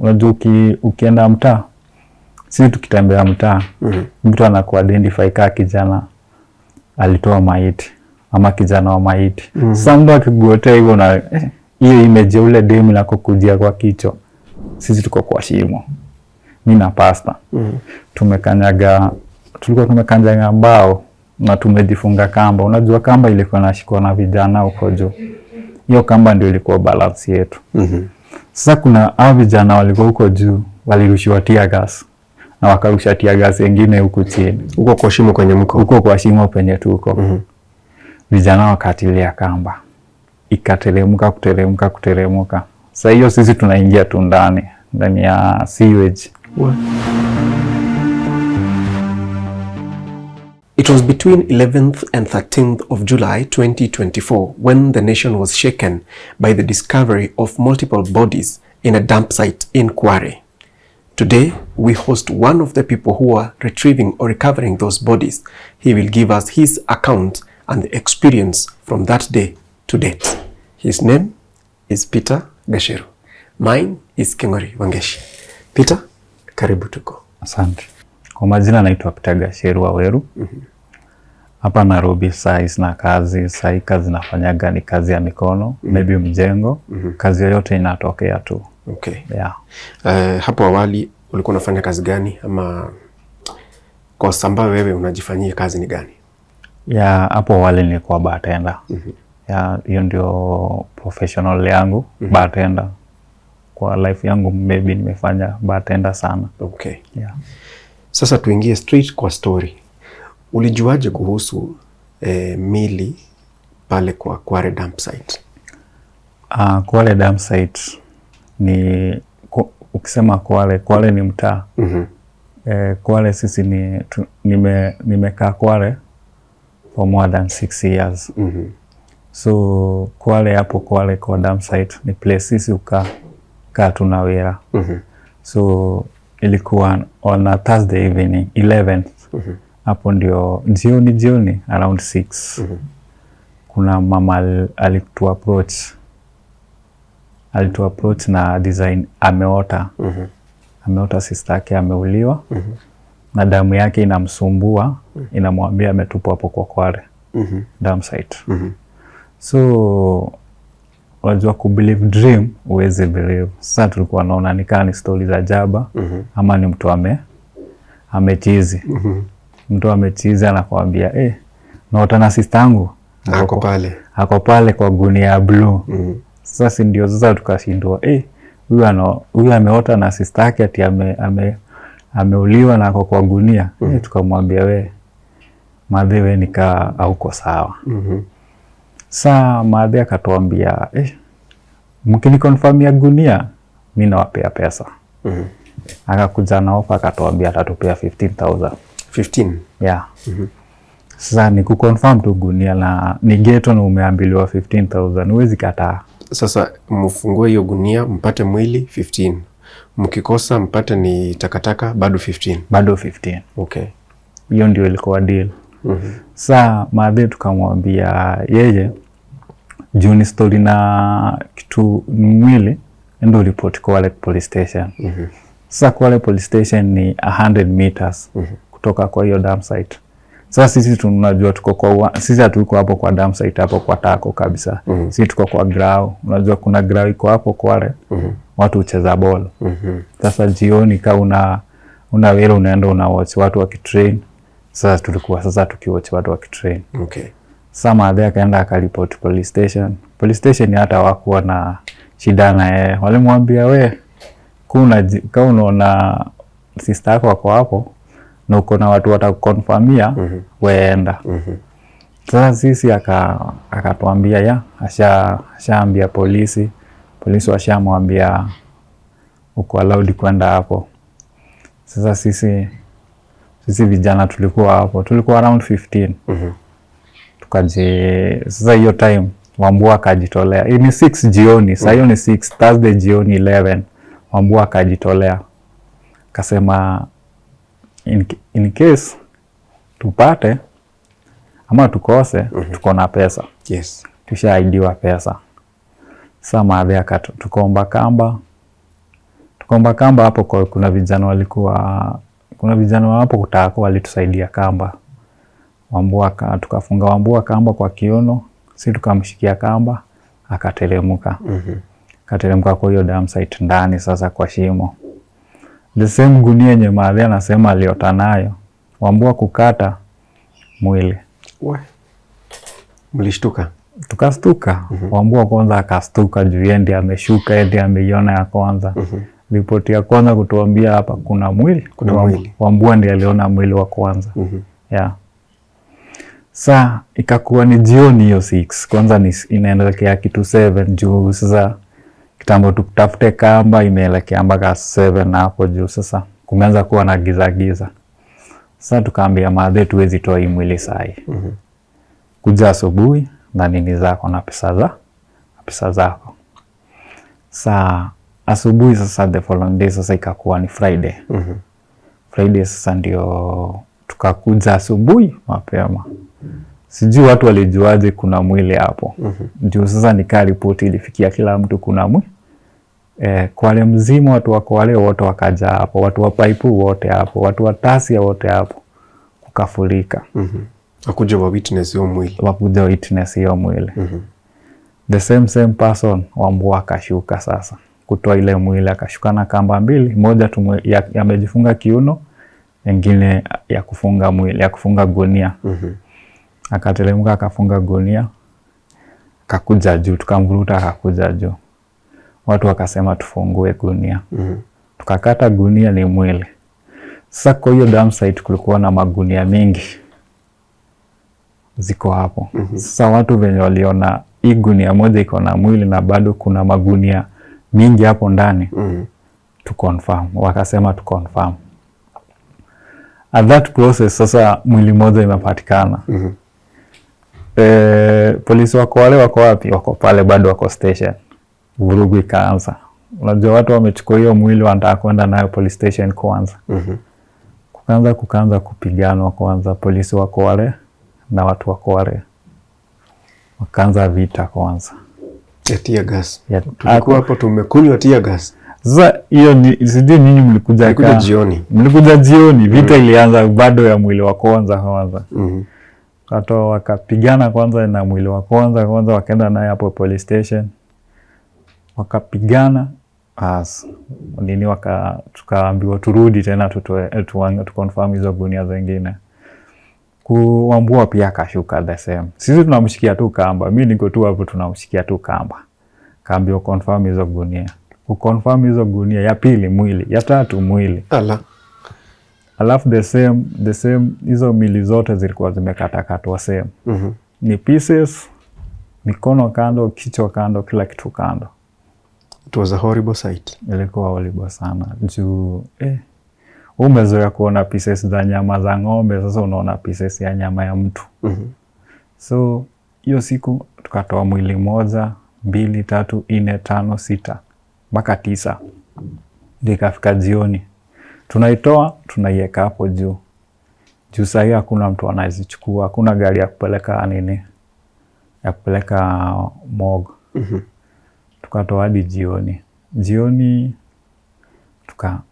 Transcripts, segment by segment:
unajua ukienda mtaa, sisi tukitembea mtaa, mtu anakuidentify kama kijana alitoa maiti ama kijana wa maiti. Sasa mtu akiguotea hivyo na hiyo image ule demu na kukujia kwa kichwa, sisi tuko kwa shimo. Mimi na pasta tulikuwa tumekanyaga mbao na tumejifunga kamba. Unajua kamba ilikuwa inashikwa na vijana huko juu. Hiyo kamba ndio ilikuwa balance yetu. Sasa kuna hao vijana walikuwa huko juu, walirushiwa tear gas na wakarusha tear gas wengine huko chini. Huko kwa shimo kwenye mko. Huko kwa shimo penye tuko. Vijana wakatilia kamba. Kuteremka. Sasa hiyo sisi tunaingia tu ndani ya sewage. It was between 11th and 13th of July 2024 when the nation was shaken by the discovery of multiple bodies in a dump site in Kware. Today, we host one of the people who are retrieving or recovering those bodies. He will give us his account and the experience from that day to date. His name is Peter Gacheru. Mine is Kingori Wangeshi. Peter, karibu Tuko. Asante. Kwa majina naitwa Peter Gacheru Waweru. Hapa Nairobi sina kazi. Kazi nafanyaga ni kazi ya mikono, maybe mjengo. Kazi yoyote inatokea tu. Okay. Yeah. Hapo awali ulikuwa unafanya kazi gani, ama kwa sababu wewe unajifanyia kazi ni gani? Yeah, hapo awali nilikuwa bartender. Yeah, hiyo ndio professional yangu, bartender. Kwa life yangu maybe nimefanya bartender sana. Okay. Yeah. Sasa tuingie straight kwa story. Ulijuaje kuhusu mili pale kwa Kware Dumpsite? Kware Dumpsite ni ukisema Kware ni mtaa. Kware sisi nimekaa Kware for more than 6 years. So Kware kwa Dumpsite ni place sisi kaa tunawera. So ilikuwa on a Thursday evening 11th. Hapo ndio jioni around 6. Kuna mama alitu approach na design ameota. Ameota sister yake ameuliwa. Na damu yake inamsumbua, inamwambia ametupwa hapo kwa Kware Dumpsite. So wajua believe dream uweze believe. Sasa tulikuwa naona ni story za jaba ama ni mtu amechizi. Mtu amechizi anakuambia naota na sister yangu ako pale kwa gunia ya blue. Sasa ndio sasa tukashindwa huyu ameota na sister yake ati ameuliwa na ako kwa gunia. Tukamwambia madhe wewe nika hauko sawa. Saa madhe akatuambia mkinikonfirmia gunia mimi nawapea pesa. Akakuja na offer akatuambia atatupea 15,000. 15? Yeah. Sasa ni kuconfirm tu gunia na ni ghetto na umeambiliwa 15,000, huwezi kataa. Sasa mfungue hiyo gunia mpate mwili 15. Mkikosa mpate ni takataka bado 15. Bado 15. Okay. Hiyo ndio ilikuwa deal. Sasa madhe tukamwambia yeye juni story na kitu mwili ndio report Kware police station. Sasa Kware police station ni 100 meters kutoka kwa hiyo dumpsite. Sasa sisi tunajua sisi hatuko hapo kwa dumpsite hapo kwa tako kabisa. Sisi tuko kwa ground. Unajua kuna ground iko hapo Kware. Watu ucheza ball. Sasa jioni kama unaweza unaenda watch watu wakitrain. Sasa tulikuwa tukiwatch watu wakitrain. Okay. Sasa madhe akaenda akaripoti police station. Police station hata hawakuwa na shida na yeye. Walimwambia kama unaona sister yako wako hapo na uko na watu watakukonfirmia weenda. Sasa sisi akatuambia ashaambia polisi washamwambia uko allowed kwenda hapo. Sasa sisi vijana tulikuwa hapo, tulikuwa around 15. Sasa hiyo time Wambua akajitolea. Hii ni 6 jioni, sasa hiyo ni 6 Thursday jioni 11. Wambua akajitolea. Kasema in case tupate ama tukose tuko na pesa. Yes. Tushaidiwa pesa. Sasa madhe tukaomba kamba, Tukomba kamba hapo kwa kuna vijana walikuwa hapo kutaka walitusaidia kamba. Wambua tukafunga Wambua kamba kwa kiuno, si tukamshikia kamba akateremka. Akateremka kwa hiyo dumpsite ndani sasa kwa shimo. The same gunia yenye Maadhi anasema aliota nayo. Wambua kukata mwili. Mlishtuka? Tukastuka. Wambua kwanza akastuka juu yeye ndiye ameshuka, yeye ndiye ameiona ya kwanza. Ripoti ya kwanza kutuambia hapa kuna mwili. Wambua ndiye aliona mwili wa kwanza. Yeah. Saa ikakuwa ni jioni hiyo 6. Kwanza inaelekea kitu 7 juu sasa kitambo tukutafute kamba imeelekea mpaka 7 hapo juu sasa kumeanza kuwa na giza. Sasa tukaambia Maadhi tuwezi toa hii mwili sahi. Kuja asubuhi na nini zako na pesa zako. Saa asubuhi sasa the following day sasa ikakuwa ni Friday. Friday sasa ndio tukakuja asubuhi mapema. Sijui watu walijuaje kuna mwili hapo. Juu sasa nikaa ripoti ilifikia kila mtu kuna mwili. Kwale mzima watu wa Kwale wote wakaja hapo, watu wa Paipu wote hapo, watu wa Tasia wote hapo. Kukafurika. Wakuja wa witness hiyo mwili. Wakuja wa witness hiyo mwili. The same person Wambua akashuka sasa. Kutoa ile mwili akashuka na kamba mbili, moja yamejifunga kiuno, nyingine ya kufunga mwili, ya kufunga gunia. Akateremka akafunga gunia. Akakuja juu, tukamvuruta akakuja juu. Watu wakasema tufungue gunia. Tukakata gunia ni mwili. Sasa kwa hiyo dumpsite kulikuwa na magunia mingi. Ziko hapo. Sasa watu venye waliona hii gunia moja iko na mwili na bado kuna magunia mingi hapo ndani. To confirm. Wakasema to confirm. At that process sasa mwili moja imepatikana. Polisi wako wale wako wapi? Wako pale bado wako station. Vurugu ikaanza. Unajua watu wamechukua hiyo mwili wanataka kwenda nayo police station kwanza. Kukaanza kupiganwa kwanza, polisi wako wale na watu wako wale. Wakaanza vita kwanza. Ya tear gas. Tulikuwa hapo tumekunywa tear gas. Sasa hiyo ni sijui nyinyi mlikuja jioni. Mlikuja jioni, vita ilianza bado ya mwili wa kwanza. Kato wakapigana kwanza na mwili wa kwanza wakaenda naye hapo police station. Wakapigana nini tukaambiwa turudi tena tu confirm hizo gunia zingine. Wambua pia akashuka the same. Sisi tunamshikia tu kamba. Mimi niko tu hapo tunamshikia tu kamba. Kaambiwa confirm hizo gunia. Kuconfirm hizo gunia ya pili mwili, ya tatu mwili. Alafu the same hizo mili zote zilikuwa zimekatakatwa same. Ni pieces, mikono kando, kichwa kando, kila kitu kando. It was a horrible sight. Ilikuwa horrible sana. Juu umezoea kuona pieces za nyama za ng'ombe, sasa unaona pieces ya nyama ya mtu. So hiyo siku tukatoa mwili 1, 2, 3, 4, 5, 6 mpaka 9. Ndio ikafika jioni. Tunaitoa, tunaiweka hapo juu. Juu sahi hakuna mtu anazichukua, hakuna gari ya kupeleka ya kupeleka morgue. Tukatoa hadi jioni. Jioni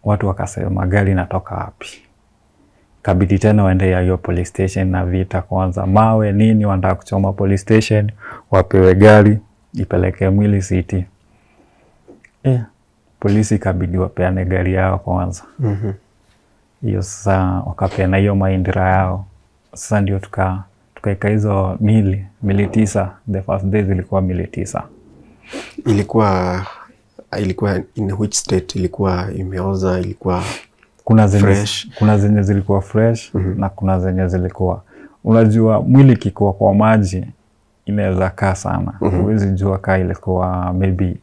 watu wakasema gari inatoka wapi? Kabidi tena waende ya hiyo police station na vita kwanza. Mawe nini wanataka kuchoma police station, wapewe gari ipeleke mwili city. Polisi kabidi wapeane gari yao kwanza. Hiyo sasa wakapeana hiyo mahindira yao. Sasa ndio tukaeka hizo mili 9. The first day zilikuwa mili 9. Ilikuwa in which state? Ilikuwa imeoza, ilikuwa fresh? Kuna zenye zilikuwa fresh na kuna zenye zilikuwa, unajua mwili kikuwa kwa maji inaweza kaa sana. Huwezi jua kaa ilikuwa maybe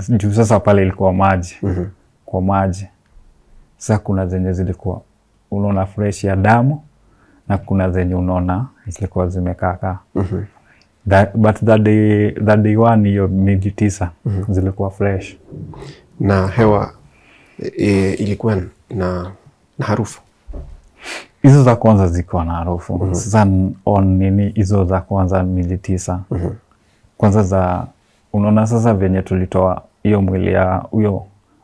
juu sasa pale ilikuwa maji. Kwa maji. Sasa kuna zenye zilikuwa unaona fresh ya damu na kuna zenye unaona zilikuwa zimekaa. But that day one hiyo mili 9 zilikuwa fresh. Na hewa ilikuwa na harufu. Hizo za kwanza zilikuwa na harufu. Sasa nini hizo za kwanza mili 9. Kwanza za unaona sasa venye tulitoa hiyo mwili ya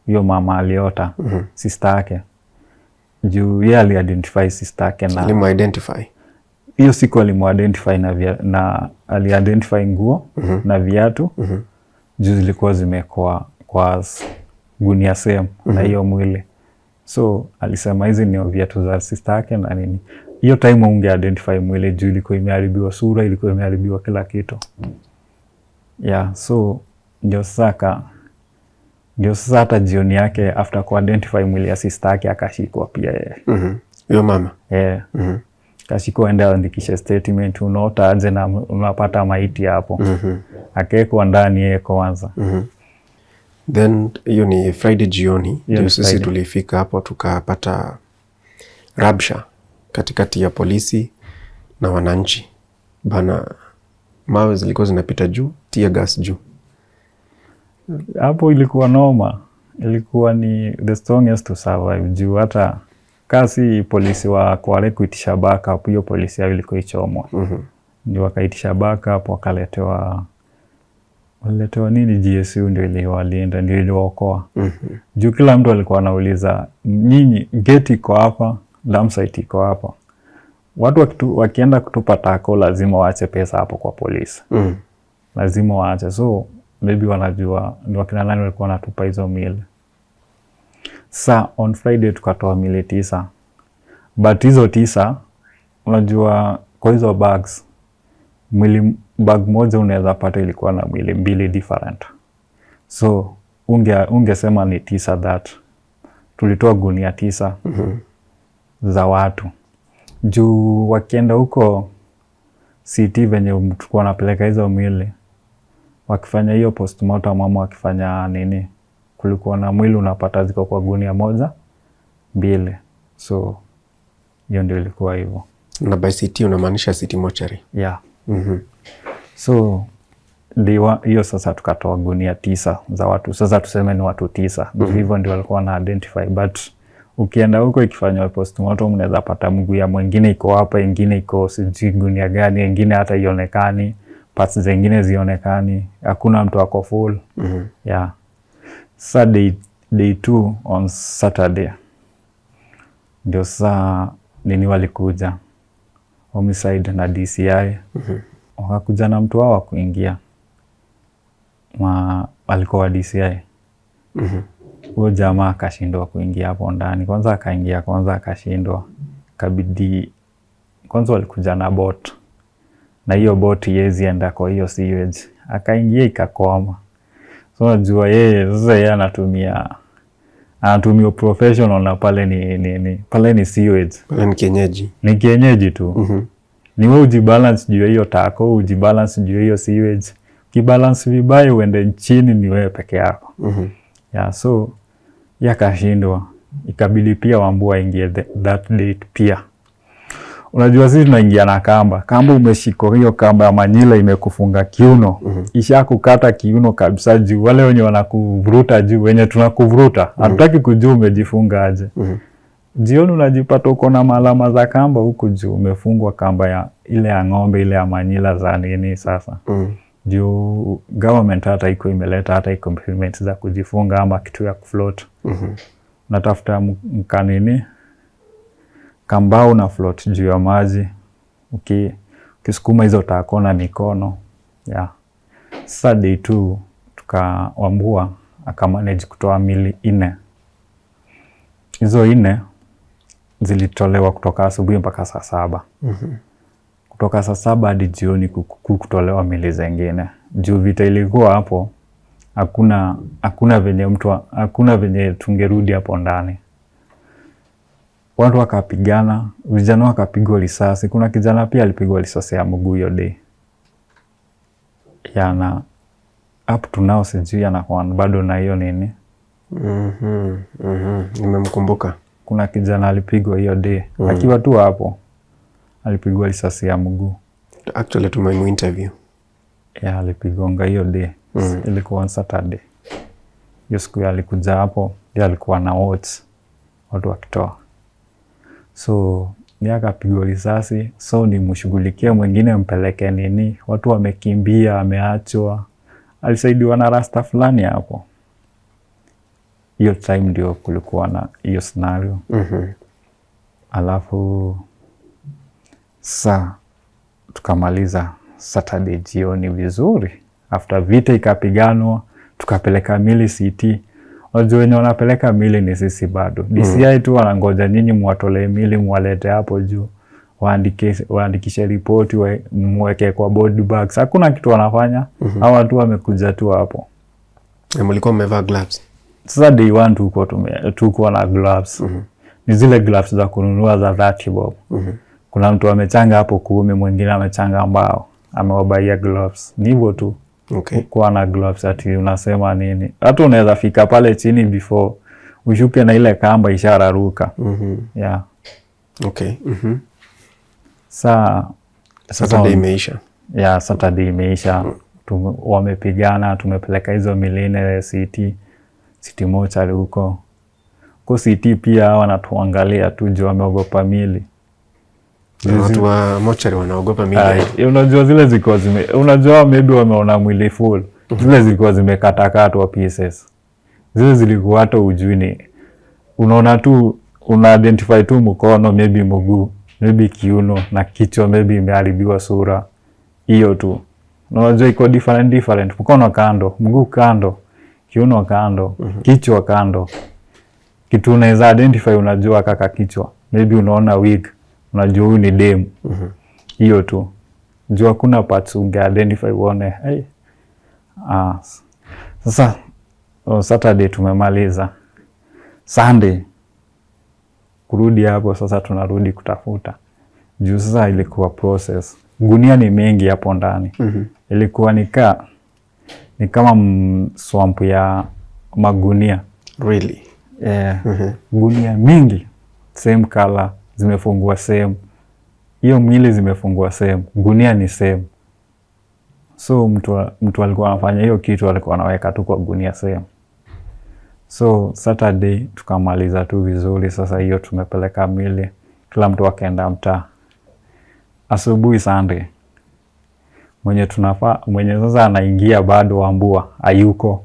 hiyo mama aliota sister yake. Juu yeye ali-identify sister yake na alimu-identify. Hiyo siku alimu-identify na ali-identify nguo na viatu. Juu zilikuwa zimekuwa kwa gunia same na hiyo mwili. So alisema hizi ni viatu za sister yake na nini. Hiyo time unge-identify mwili juu ilikuwa imeharibiwa sura, ilikuwa imeharibiwa kila kitu. Yeah, so ndio sasa hata jioni yake after ku-identify mwili ya sister yake akashikwa pia yeye. Hiyo mama? Kashikwa ende andikishe statement, unaota aje na unapata maiti hapo. Akawekwa ndani yeye kwanza. Then hiyo ni Friday jioni. Ndio sisi tulifika hapo tukapata rabsha katikati ya polisi na wananchi. Bana, mawe zilikuwa zinapita juu, tear gas juu. Hapo ilikuwa noma. Ilikuwa ni the strongest to survive. Juu hata kasi polisi wa Kware kuitisha backup, hiyo polisi yao ilikuwa ichomwa. Ndio wakaitisha backup, wakaletewa nini, GSU ndio iliwalinda, ndio iliwaokoa. Juu kila mtu alikuwa anauliza, nyinyi gate iko hapa, dumpsite iko hapa. Watu wakienda kutupa tako lazima waache pesa hapo kwa polisi. Lazima waache. So maybe wanajua ndio wakina nani walikuwa wanatupa hizo mili. On Friday tukatoa mili 9. But hizo 9 unajua kwa hizo bags, bag moja unaweza pata ilikuwa na mwili 2 different. So ungesema ni 9 that. Tulitoa gunia 9 za watu. Juu wakienda huko CT venye tulikuwa wanapeleka hizo mwili, wakifanya hiyo postmortem mama wakifanya nini, kulikuwa na mwili unapata ziko kwa gunia 1, 2. So hiyo ndio ilikuwa hivyo. Na by CT unamaanisha city mortuary? Yeah. So hiyo sasa tukatoa gunia 9 za watu. Sasa tuseme ni watu 9. Hivyo ndio walikuwa na identify. But ukienda huko ikifanywa postmortem unaweza pata mguu ya mwingine iko hapa, ingine iko sijui gunia gani, ingine hata ionekani, parts zingine zionekani, hakuna mtu ako full. Yeah. Sasa day 2 on Saturday ndio saa nini walikuja homicide na DCI. Wakakuja na mtu wao wa kuingia. Alikuwa wa DCI. Huyo jamaa akashindwa kuingia hapo ndani. Kwanza akaingia, kwanza akashindwa. Kabidi kwanza walikuja na boat. Na hiyo boat yezi enda kwa hiyo sewage. Akaingia ikakwama. So najua yeye sasa yeye anatumia professional na pale ni sewage. Pale ni kienyeji. Ni kienyeji tu. Ni wewe ujibalance juu ya hiyo tako, ujibalance juu ya hiyo sewage. Kibalance vibaya uende chini ni wewe peke yako. Yeah, so yakashindwa. Ikabidi pia Wambua ingie that date pia. Unajua sisi tunaingia na kamba. Kamba umeshika hiyo kamba ya manila imekufunga kiuno. Isha kukata kiuno kabisa juu. Wale wenye wanakuvuruta juu, wenye tunakuvuruta. Hatutaki kujua umejifunga aje. Jioni unajipata uko na malama za kamba huku juu. Umefungwa kamba ya ile ya ng'ombe, ile ya manila za nini sasa. Juu government hata iko imeleta hata iko implement za kujifunga ama kitu ya kufloat. Natafuta mkanini kambao na float juu ya maji. Ukisukuma hizo tako na mikono. Yeah. Sasa day 2 Wambua akamanage kutoa mili 4. Hizo 4 zilitolewa kutoka asubuhi mpaka saa 7. Kutoka saa 7 hadi jioni kutolewa mili zingine. Juu vita ilikuwa hapo, hakuna venye tungerudi hapo ndani. Watu wakapigana, vijana wakapigwa risasi. Kuna kijana pia alipigwa risasi ya mguu hiyo day. Yana up to now sijui anakuwa bado na hiyo nini. Nimemkumbuka. Kuna kijana alipigwa hiyo day. Akiwa tu hapo alipigwa risasi ya mguu. Actually tumeimu interview. Yeah, alipigwa hiyo day. Ilikuwa on Saturday. Hiyo siku alikuja hapo, yeye alikuwa na watch watu wakitoa. So yeye akapigwa risasi. So ni mshughulikie mwingine mpeleke nini. Watu wamekimbia, ameachwa. Alisaidiwa na rasta fulani hapo. hiyo time ndio kulikuwa na hiyo scenario. Alafu tukamaliza Saturday jioni vizuri. After vita ikapiganwa, tukapeleka mili CT. Wajua wenye wanapeleka mili ni sisi bado. DCI tu wanangoja nyinyi muwatolee mili muwalete hapo juu. Waandikishe ripoti, mweke kwa body bags. Hakuna kitu wanafanya. Hao watu wamekuja tu hapo. Mlikuwa mmevaa gloves? Sasa day one tuko na gloves. Ni zile gloves za kununua za 30 bob. Kuna mtu amechanga hapo 10, mwingine amechanga mbao. Amewabaia gloves. Ni hivyo tu. Kuwa na gloves ati unasema nini. Hata unaweza fika pale chini before ushuke na ile kamba ishararuka. Yeah. Saturday imeisha. Yeah, Saturday imeisha. Wamepigana, tumepeleka hizo miline city mochari huko. Kwa city pia wanatuangalia tu juu wameogopa mili. Watu wa mochari wanaogopa mili. Unajua zile zilikuwa unajua maybe wameona mwili full. Zile zilikuwa zimekatakatwa pieces. Zile zilikuwa hata ujui ni unaona tu, una identify tu mkono, maybe mguu, maybe kiuno na kichwa, maybe imeharibiwa sura. Hiyo tu. Unajua iko different. Mkono kando, mguu kando, kiuno kando, kichwa kando. Kitu unaweza identify, unajua kaka kichwa. Maybe unaona wig, unajua huyu ni dem. Hiyo tu. Jua kuna parts unge identify uone. Sasa Saturday tumemaliza. Sunday kurudi hapo sasa tunarudi kutafuta. Juu sasa ilikuwa process. Gunia ni mengi hapo ndani. Ilikuwa ni kama swamp ya magunia. Really? Gunia mingi. Same color, zimefungua same. Hiyo mili zimefungua same. Gunia ni same. So mtu alikuwa anafanya hiyo kitu, alikuwa anaweka tu kwa gunia same. So Saturday tukamaliza tu vizuri. Sasa hiyo tumepeleka mili, kila mtu akaenda mtaa. Asubuhi Sunday mwenye sasa anaingia bado Wambua hayuko.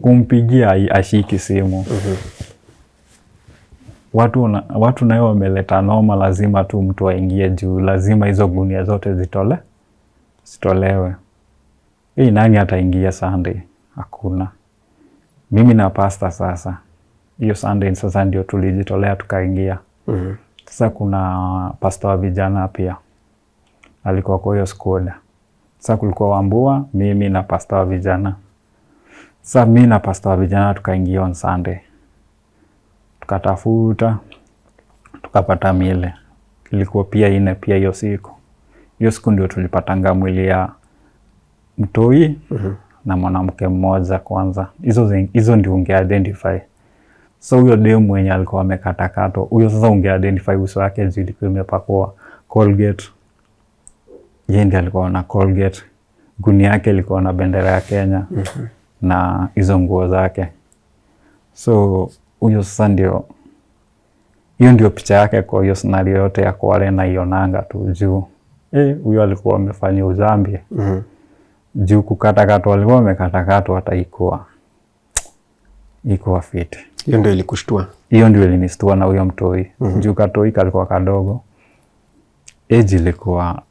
Kumpigia ashiki simu. Watu nayo wameleta noma, lazima tu mtu aingie juu, lazima hizo gunia zote zitolewe. Nani ataingia Sunday? Hakuna. Mimi na pasta sasa. Hiyo Sunday sasa ndio tulijitolea tukaingia. Sasa kuna pasta wa vijana pia. Alikuwa kwa hiyo squad. Sasa kulikuwa Wambua, mimi na pasta wa vijana. Sasa mimi na pasta wa vijana tukaingia on Sunday. Tukatafuta, tukapata mile. Ilikuwa pia pia hiyo siku. Hiyo siku ndio tulipatanga mwili ya mtoi na mwanamke mmoja kwanza. Hizo ndio unge identify. So huyo demu mwenye alikuwa amekatakatwa, huyo sasa unge identify uso wake juu ilikuwa imepakwa Colgate. Yeye ndiye alikuwa na Colgate. Gunia yake ilikuwa na bendera ya Kenya na hizo nguo zake. So huyo sasa hiyo ndio picha yake kwa hiyo scenario yote ya Kware na ionanga tu juu. Huyo alikuwa amefanya uzambi. Juu kukatakatwa alikuwa amekatakatwa hata ikuwa fit. Hiyo ndio ilikushtua? Hiyo ndio ilinistua na huyo mtoi. Juu katoi kalikuwa kadogo. Ilikuwa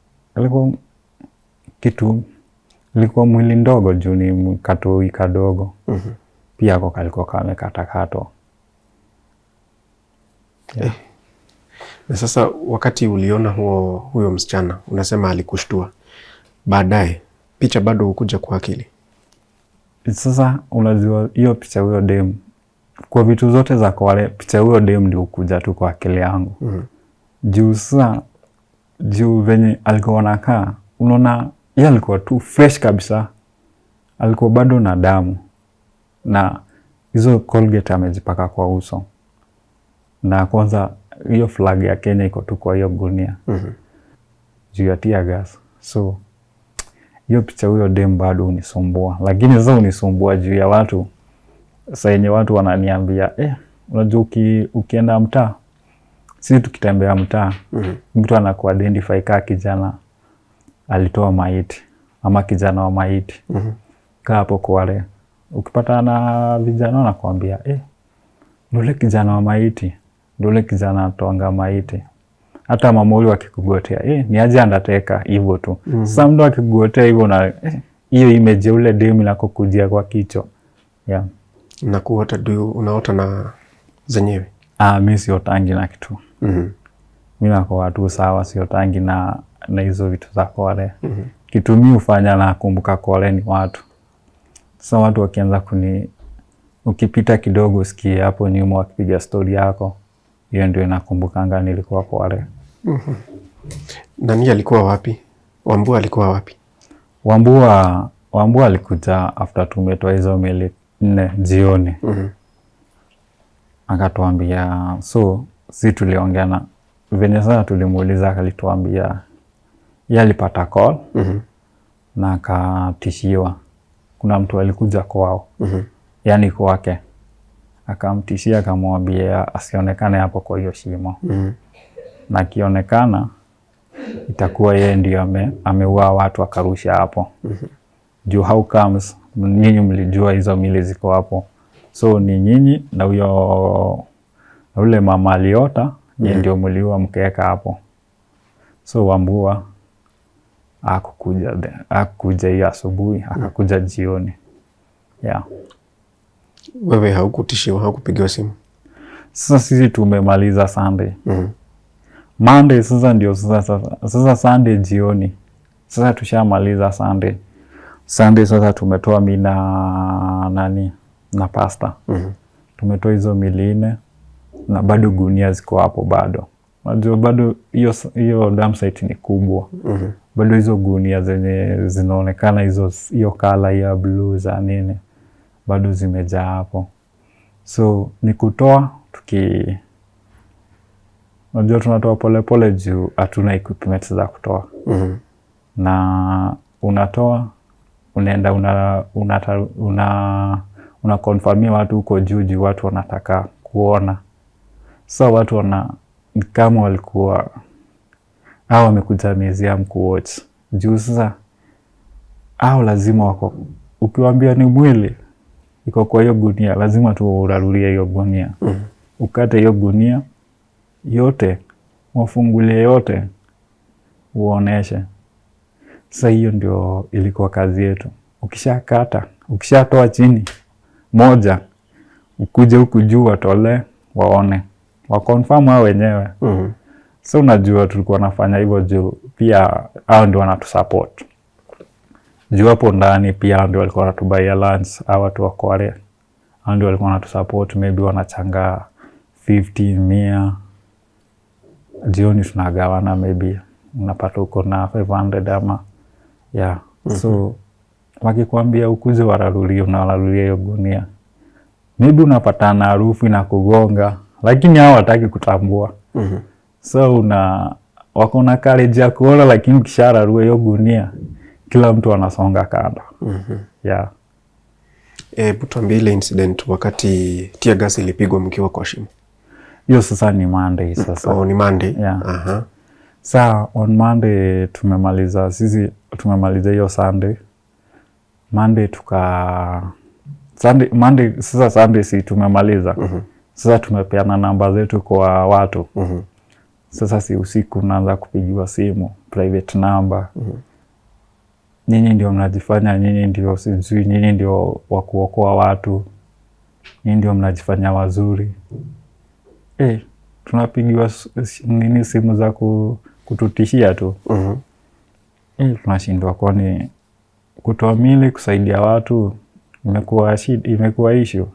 ilikuwa mwili ndogo juu ni katoi kadogo. Pia ako kalikuwa kamekatakatwa. Na sasa wakati uliona huyo msichana, unasema alikushtua. Baadaye picha bado hukuja kwa akili? Sasa unajua hiyo picha huyo dem, kwa vitu zote za Kware, picha huyo dem ndio hukuja tu kwa akili yangu. Juu venye alikuwa anakaa, unaona yeye alikuwa tu fresh kabisa. Alikuwa bado na damu. Na hizo Colgate amejipaka kwa uso. Na kwanza hiyo flag ya Kenya iko tu kwa hiyo gunia. Juu ya tear gas. So hiyo picha huyo dem bado unisumbua. Lakini sasa unisumbua juu ya watu. Sasa yenye watu wananiambia, unajua ukienda mtaa, sisi tukitembea mtaa, mtu anaku identify kaa kijana alitoa maiti ama kijana wa maiti. Kaa hapo Kware, ukipata na vijana wanakuambia ndole kijana wa maiti, ndole kijana atoanga maiti. Hata mamoli wakikugotea ni aje andateka hivyo tu. Sasa mtu akikugotea hivyo na hiyo image ule demu lako kujia kwa kichwa. Yeah. Na kuota unaota na zenyewe? Mimi siotangi na kitu. Mimi nako watu sawa, siotangi na hizo vitu za Kware. Kitu mimi hufanya na kumbuka Kware ni watu. Sasa watu wakianza ukipita kidogo usikie hapo nyuma wakipiga story yako, hiyo ndio inakumbukanga nilikuwa Kware. Nani alikuwa wapi? Wambua alikuwa wapi? Wambua alikuja after tumetoa hizo mili 4 jioni. Akatuambia, so si tuliongea na venye sana tulimuuliza, akalituambia yeye alipata call na akatishiwa. Kuna mtu alikuja kwao, yani kwake, akamtishia akamwambia asionekane hapo kwa hiyo shimo. Na akionekana itakuwa yeye ndio ameua watu akarusha hapo. Juu how comes nyinyi mlijua hizo mili ziko hapo, so ni nyinyi na huyo na ule mama aliota ndio mliua mkeka hapo. So Wambua hakukuja hiyo asubuhi, akakuja jioni. Yeah. Wewe haukutishiwa, haukupigiwa simu? Sasa sisi tumemaliza Sunday. Monday sasa ndio sasa Sunday jioni. Sasa tushamaliza Sunday. Sunday sasa tumetoa mimi na pasta. Tumetoa hizo mili 4 na bado gunia ziko hapo bado. Unajua bado hiyo dumpsite ni kubwa. Bado hizo gunia zenye zinaonekana hiyo kala ya blue za nini bado zimejaa hapo. So ni kutoa unajua tunatoa pole juu hatuna equipment za kutoa. Na unatoa unaenda una confirmia watu huko juu watu wanataka kuona. So watu kama walikuwa wamekuja museum kuwatch. Juu sasa lazima wako, ukiwaambia ni mwili iko kwa hiyo gunia, lazima tu urarulie hiyo gunia. Ukate hiyo gunia yote, wafungulie yote, uoneshe. Sasa hiyo ndio ilikuwa kazi yetu. Ukishatoa chini moja, ukuje huku juu watole, waone, wakonfirm hao wenyewe. So unajua tulikuwa nafanya hivyo juu pia hao ndio wanatusupport. Juu hapo ndani pia ndio walikuwa wanatubaia lunch, hao watu wa Kware. Hao ndio walikuwa wanatusupport, maybe wanachanga 50, 100. Jioni tunagawana, maybe unapata uko na 500 ama yeah. So wakikwambia ukuje wararulie, unawararulia hiyo gunia. Maybe unapata na harufu inakugonga, lakini hao hataki kutambua. So wako na courage ya kuona, lakini ukishararua hiyo gunia kila mtu anasonga kando. Yeah. Tuambie ile incident wakati tear gas ilipigwa mkiwa kwa shimo. Hiyo sasa ni Monday sasa. Ni Monday. Yeah. Saa on Monday tumemaliza hiyo Sunday. Monday Sunday si tumemaliza. Sasa tumepeana namba zetu kwa watu. Sasa si usiku naanza kupigiwa simu, private number. Nyinyi ndio mnajifanya, nyinyi ndio sijui, nyinyi ndio wa kuokoa watu, nyinyi ndio mnajifanya wazuri. Tunapigiwa simu za kututishia tu. Tunashindwa, kwani kutoa mili kusaidia watu imekuwa issue.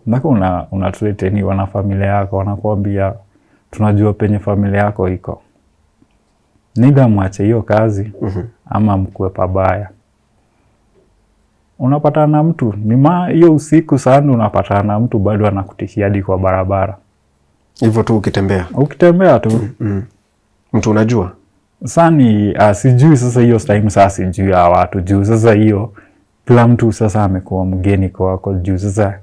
Mpaka unatreteniwa na familia yako, wanakuambia tunajua penye familia yako iko. Nida mwache hiyo kazi ama mkue pabaya. Unapata na mtu hiyo usiku sana, unapata na mtu bado anakutishia hadi kwa barabara. Hivyo tu ukitembea tu. Mtu unajua? Sani sijui sasa hiyo time, sasa sijui ya watu juu sasa hiyo kila mtu sasa amekuwa mgeni kwako juu sasa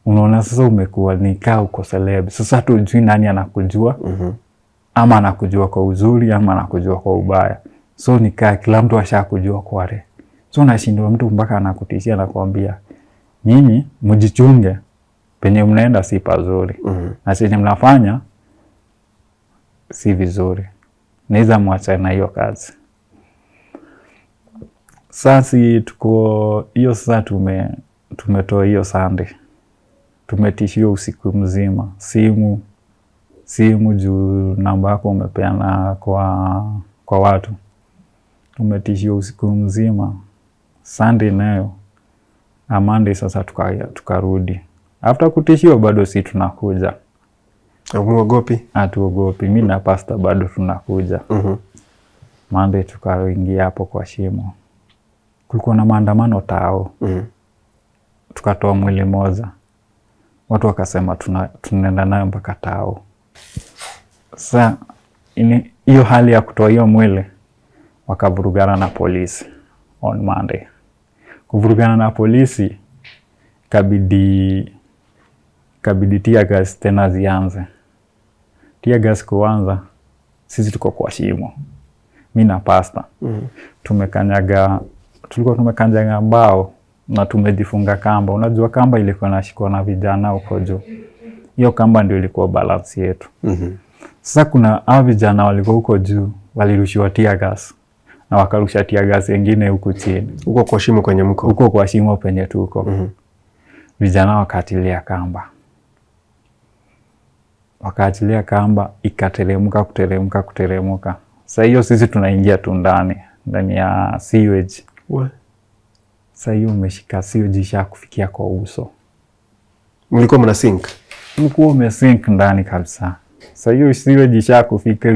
unaona sasa umekuwa nikaa uko celeb. Sasa tujui nani anakujua. Ama anakujua kwa uzuri ama anakujua kwa ubaya. So nikaa kila mtu ashakujua Kware. So nashindwa mtu mpaka anakutishia na kuambia nyinyi mjichunge, penye mnaenda si pazuri. Na chenye mnafanya si vizuri. Naweza mwacha na hiyo kazi. Sasa tuko hiyo sasa tumetoa hiyo Sunday. Tumetishiwa usiku mzima. Simu juu namba yako umepeana kwa watu. Tumetishiwa usiku mzima. Sunday nayo. Monday sasa tukarudi. After kutishiwa bado si tunakuja. Hauogopi? Hatuogopi. Mimi na pastor bado tunakuja. Monday tukaingia hapo kwa shimo. Kulikuwa na maandamano tao. Tukatoa mwili moja. Watu wakasema tunaenda nayo mpaka tao. Sasa hiyo hali ya kutoa hiyo mwili wakavurugana na polisi on Monday. Kuvurugana na polisi kabidi tear gas tena zianze. Tear gas kuanza, sisi tuko kwa shimo. Mimi na pastor. Tulikuwa tumekanyaga mbao na tumejifunga kamba. Unajua kamba ilikuwa inashikwa na vijana huko juu. Hiyo kamba ndio ilikuwa balance yetu. Sasa kuna hao vijana walikuwa huko juu, walirushiwa tear gas. Na wakarusha tear gas nyingine huko chini. Huko kwa shimo kwenye mko. Huko kwa shimo penye tuko. Vijana wakatilia kamba. Wakatilia kamba, kuteremka. Sasa hiyo sisi tunaingia tu ndani ya sewage. Sasa hiyo umeshika sewage isha kufikia kwa uso. Mlikuwa mna sink? Mlikuwa umesink ndani kabisa. Sasa hiyo sewage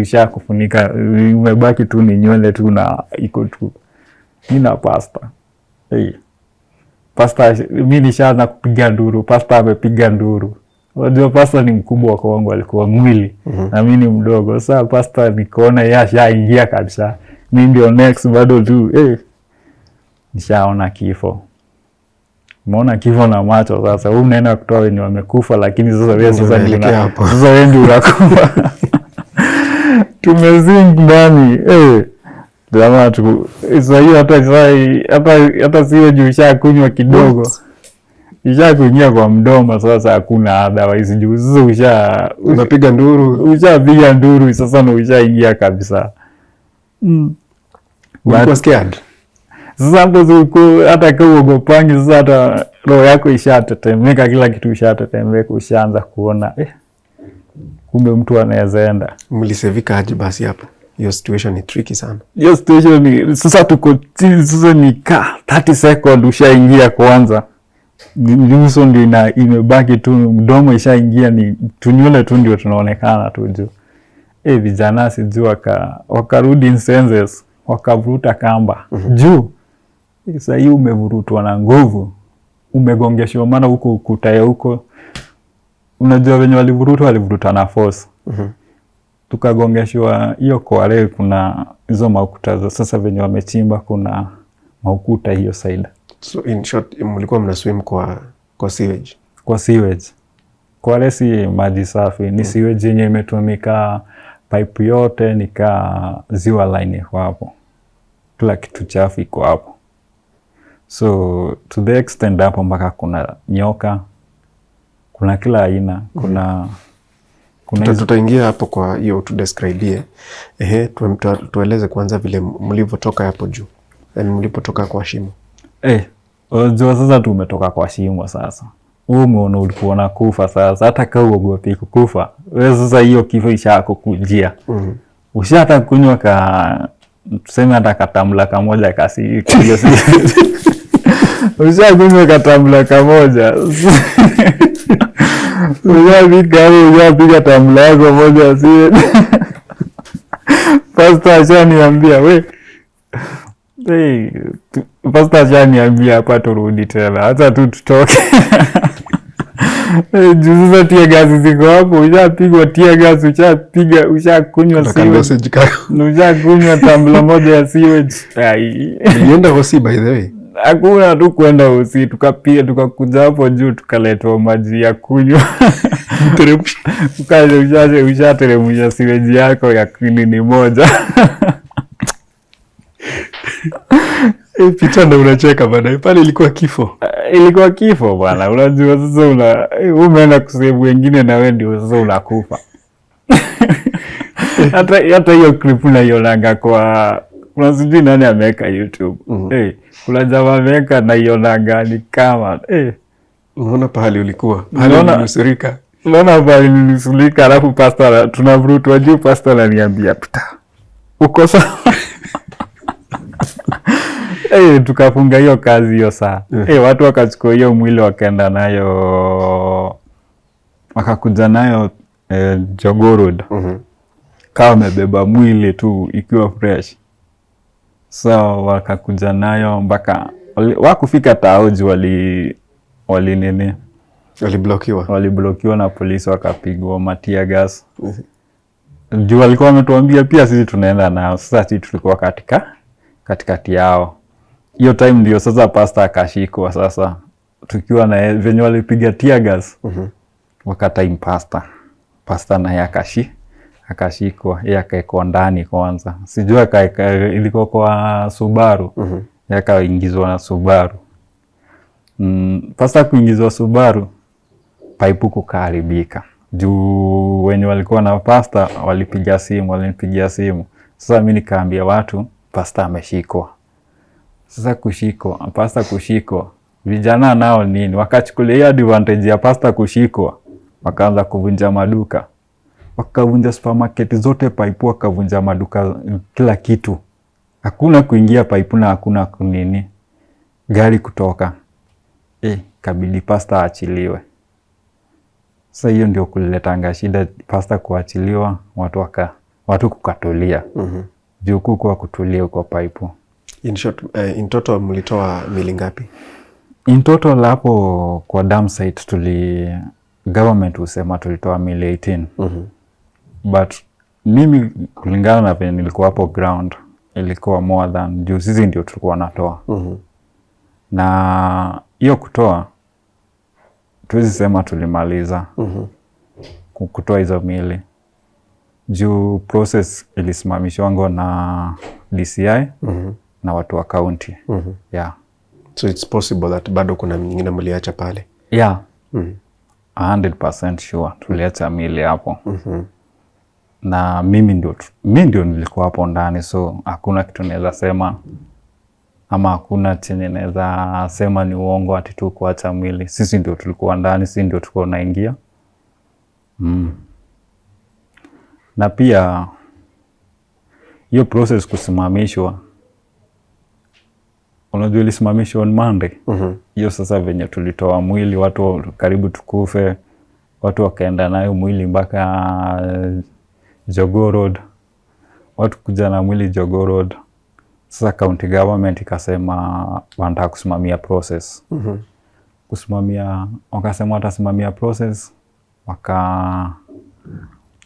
isha kufunika, umebaki tu ni nywele tu na iko tu. Mimi na pastor. Pastor mimi nishaanza kupiga nduru, pastor amepiga nduru. Unajua pastor ni mkubwa kwa wangu, alikuwa mwili. Na mimi ni mdogo. Sasa pastor nikaona yashaingia kabisa. Mimi ndio next bado tu. Nishaona kifo. Umeona kifo na macho sasa. Wewe unaenda kutoa wenye wamekufa, lakini sasa wewe sasa ndio unakufa. Tumezink ndani. Jamaa sasa hiyo hata siwe juu ishakunywa kidogo. Ishakuingia kwa mdomo sasa hakuna otherwise juu sasa unapiga nduru. Ushapiga nduru sasa na ushaingia kabisa. Ulikuwa scared? Sasa hapo hata kama uogopangi sasa hata roho yako ishatetemeka, kila kitu ishatetemeka, ushaanza kuona kumbe mtu anaweza enda. Mlisevika aje basi hapo? Hiyo situation ni tricky sana. Hiyo situation ni sasa tuko sasa ni 30 seconds ushaingia kwanza. Nyuso ndio imebaki tu, mdomo ishaingia, ni tunywele tu ndio tunaonekana tu juu. Vijana sijui wakarudi in senses, wakavuruta kamba. Juu sasa hiyo umevurutwa na nguvu, umegongeshwa, maana huko ukuta ya huko unajua wenye walivuruta na force. Tukagongeshwa hiyo Kware, kuna hizo maukuta sasa venye wamechimba, kuna maukuta hiyo side. So in short, mlikuwa mna swim kwa sewage? Kwa sewage. Kware si maji safi, ni sewage yenye imetumika, pipe yote nika ziwa line iko hapo. Kila kitu chafu iko hapo. So to the extent hapo mpaka kuna nyoka, kuna kila aina, kuna tutaingia hapo kwa hiyo to describe. Tueleze kwanza vile mlivyotoka hapo juu. Yaani mlipotoka kwa shimo. Unajua sasa tumetoka kwa shimo sasa. Umeona ulikuwa na kufa sasa, hata kama uogopi kukufa. Wewe sasa hiyo kifo ishakukujia. Ushata kunywa tuseme hata katamla kamoja kasi hiyo si. Ushakunywa katamla kamoja. Ujapiga tamla yako moja si. Pastor ashaniambia pastor ashaniambia hapa turudi tena, hata tu tutoke. Juzi tear gas ziko hapo, ushapigwa tear gas, ushakunywa sewage. Ushakunywa tambla moja ya sewage. Nilienda hosi by the way. Hakuna tu kwenda hosi, tukakuja hapo juu tukaletwa maji ya kunywa. Ushateremsha sewage yako ya nini moja. Picha ndo unacheka bana. Pale ilikuwa kifo. Ilikuwa kifo bwana. Unajua sasa umeenda kusave wengine na wewe ndio sasa unakufa. Hata hiyo clip naionanga kwa kuna sijui nani ameweka YouTube. Kuna jamaa ameweka naionanga ni kama unaona pahali ulikuwa. Pahali ulinusurika. Unaona pahali nilinusurika alafu pastor tunavurutwa juu pastor ananiambia puta. Uko sawa? Tukafunga hiyo kazi hiyo saa. Watu wakachukua hiyo mwili wakaenda nayo wakakuja nayo Jogoo Road. Kama wamebeba mwili tu ikiwa fresh. So wakakuja nayo mpaka wakufika Taoji wali nini? Waliblokiwa na polisi wakapigwa matia gas. Juu walikuwa wametuambia pia sisi tunaenda nao. Sasa sisi tulikuwa katikati yao. Hiyo time ndio sasa pastor akashikwa sasa. Tukiwa na venye walipiga tear gas. Wakatime pastor na yeye akashikwa, yeye akaekwa ndani kwanza. Sijua ilikuwa kwa Subaru. Yeye akaingizwa na Subaru. Pastor kuingizwa Subaru, pipe kukaharibika. Juu wenye walikuwa na pastor walinipigia simu. Sasa mimi nikaambia watu pastor ameshikwa. Sasa pastor kushikwa. Vijana nao nini? Wakachukulia advantage ya pastor kushikwa. Wakaanza kuvunja maduka. Wakavunja supermarket zote pipe, wakavunja maduka kila kitu. Hakuna kuingia pipe na hakuna kunini. Gari kutoka. Kabidi pastor achiliwe. Sasa hiyo ndio kuliletanga shida pastor kuachiliwa, watu kukatulia. Juu kwa kutulia kwa pipe. In short, in total mlitoa mili ngapi? In total hapo kwa Dumpsite government husema tulitoa mili 18. But mimi kulingana na venye nilikuwa hapo ground ilikuwa more than juu sisi ndio tulikuwa natoa. Na hiyo kutoa tuwezi sema tulimaliza kutoa hizo mili. Juu process ilisimamishwa na DCI na watu wa county. Yeah. So it's possible that bado kuna nyingine mliacha pale? Yeah. 100% sure tuliacha mili hapo. Na mimi ndio nilikuwa hapo ndani, so hakuna kitu naweza sema ama hakuna chenye naweza sema ni uongo ati tu kuacha mwili. Sisi ndio tulikuwa ndani, sisi ndio tulikuwa naingia. Na pia hiyo process kusimamishwa, unajua ilisimamishwa on Monday. Hiyo sasa venye tulitoa mwili watu karibu tukufe, watu wakaenda nayo mwili mpaka Jogoo Road. Watu kuja na mwili Jogoo Road. Sasa county government ikasema wanataka kusimamia process. Wakasema watasimamia process.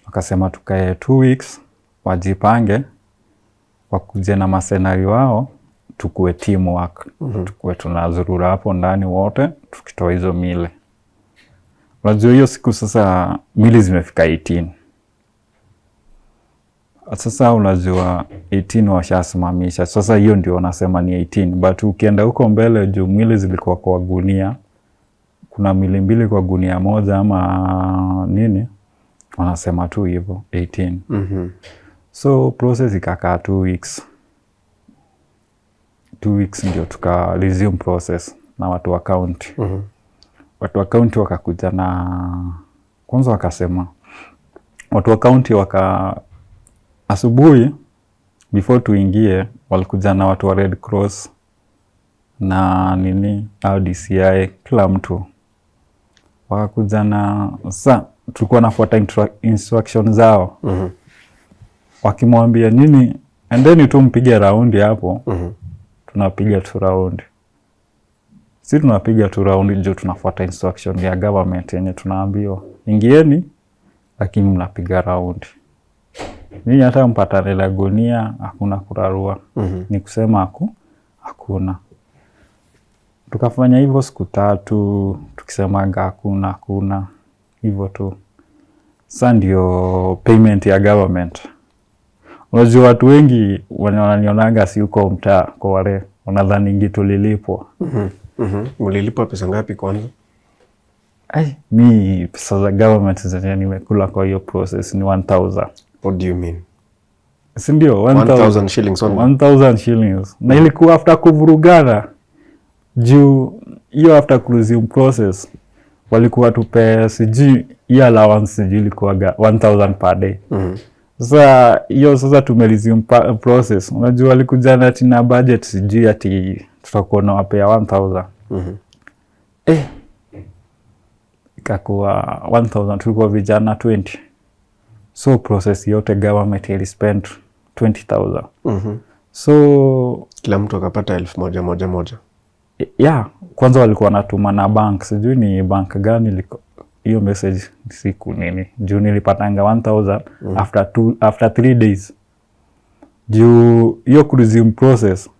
Wakasema tukae 2 weeks wajipange, wakuje na masenari wao, tukue teamwork. Tukue tunazurura hapo ndani wote tukitoa hizo mili. Unajua hiyo siku sasa mili zimefika 18. Sasa unajua 18 washasimamisha. Sasa hiyo ndio wanasema ni 18. But ukienda huko mbele juu mwili zilikuwa kwa gunia. Kuna mili 2 kwa gunia moja ama nini. Wanasema tu hivyo 18. So process ikakaa 2 weeks. 2 weeks ndio tuka resume process na watu wa county. Watu wa county wakakuja na kwanza wakasema watu wa county asubuhi before tuingie walikuja na watu wa Red Cross na nini au DCI, kila mtu wakakuja na sasa tulikuwa nafuata instruction zao. Wakimwambia nini endeni tu mpige raundi hapo. Tunapiga tu raundi. Si tunapiga tu raundi juu tunafuata instruction ya government yenye tunaambiwa ingieni lakini mnapiga raundi. Mimi hata mpatane la gunia hakuna kurarua. Ni kusema hakuna. Tukafanya hivyo siku 3 tukisema hakuna hivyo tu. Sasa ndio payment ya government. Unajua watu wengi wananionanga si uko mtaa Kware. unadhani tulilipwa. Mlilipwa pesa ngapi kwanza? Mi pesa za government zenye nimekula kwa hiyo process ni 1,000. What do you mean? Si ndio? 1,000 shillings only? 1,000 shillings. Na ilikuwa after kuvurugana. Juu hiyo after closing process walikuwa tupe sijui hiyo allowance sijui ilikuwa 1,000 per day. Sasa hiyo sasa tumelizium process. Unajua walikuja na tina budget sijui ati tutakuwa na wapea 1,000. Ikakuwa 1,000 tulikuwa vijana 20. So process yote government ili spend 20,000. So kila mtu akapata 1,000 moja. Kwanza walikuwa wanatuma na bank. Sijui ni bank gani liko hiyo message siku nini. Juu nilipatanga 1,000 after 3 days. Juu hiyo resume process.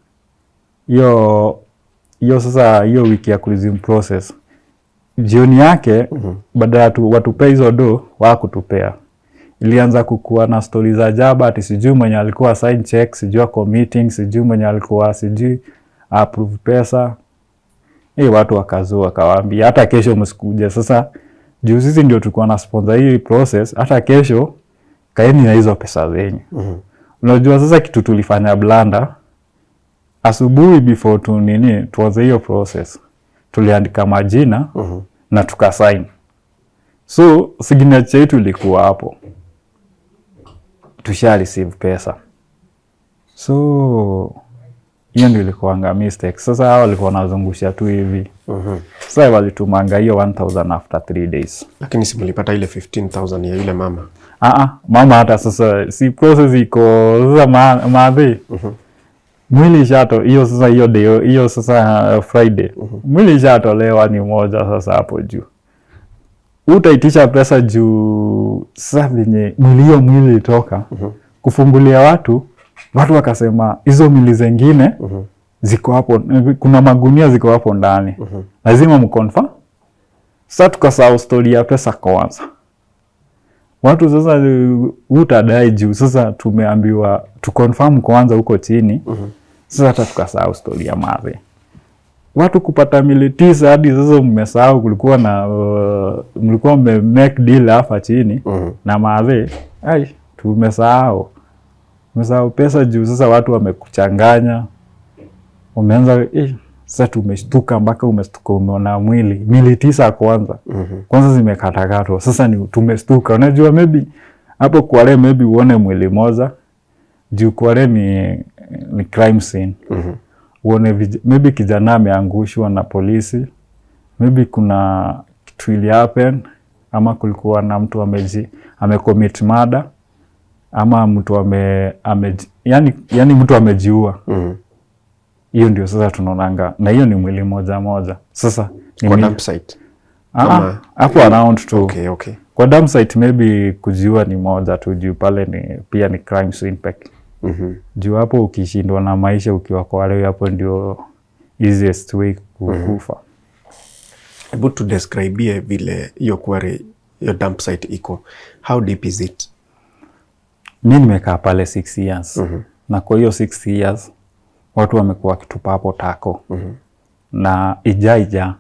Hiyo sasa hiyo wiki ya resume process. Jioni yake badala watupea hizo do wakutupea. Ilianza kukua na stories za ajabu ati sijui mwenye alikuwa sign check, sijui kwa meeting, sijui mwenye alikuwa sijui approve pesa. Watu wakazua wakawaambia hata kesho msikuje. Sasa juu sisi ndio tulikuwa na sponsor hii process, hata kesho kaeni na hizo pesa zenyu. Unajua sasa kitu tulifanya blanda, asubuhi before tuanze hiyo process tuliandika majina na tukasign. So signature yetu ilikuwa hapo, tusha receive pesa. So hiyo ndio ilikuwa mistake. Sasa hao walikuwa wanazungusha tu hivi. Sasa walitumanga hiyo 1,000 after 3 days. Lakini si mlipata ile 15,000 ya yule mama? Mama hata sasa si process iko sasa madhi. Mwili shato hiyo sasa hiyo day hiyo sasa Friday. Mwili shatolewa ni moja sasa hapo juu. Utaitisha pesa juu sasa venye mwili itoka kufungulia watu wakasema hizo mili zingine ziko hapo, kuna magunia ziko hapo ndani. Lazima mconfirm. Sasa tukasahau story ya pesa kwanza. Watu sasa utadai juu sasa tumeambiwa tuconfirm kwanza huko chini. Sasa hata tukasahau story ya madhe. Watu kupata mili 9 hadi sasa mmesahau kulikuwa na mlikuwa make deal hapa chini na madhe. Tumesahau pesa juu sasa watu wamekuchanganya. Umeanza sasa tumeshtuka mpaka umestuka umeona mili 9 kwanza zimekatakatwa. Sasa ni tumeshtuka. Unajua maybe hapo Kware maybe uone mwili moja. Juu Kware ni crime scene. Uone maybe kijana ameangushwa na polisi. Maybe kuna kitu ili happen ama kulikuwa na mtu amecommit murder ama mtu yani mtu amejiua. Hiyo ndio sasa tunaonanga na hiyo ni mwili moja. Sasa ni kwa dumpsite. Hapo around tu. Okay. Kwa dumpsite maybe kujiua ni moja tu juu pale pia ni crime scene peke. Juu hapo ukishindwa na maisha ukiwa kwa wale hapo ndio easiest way kukufa. Hebu to describe vile hiyo Kware hiyo dumpsite iko. How deep is it? Mimi nimekaa pale 6 years. Na kwa hiyo 6 years watu wamekuwa kitupa hapo tako. Na ija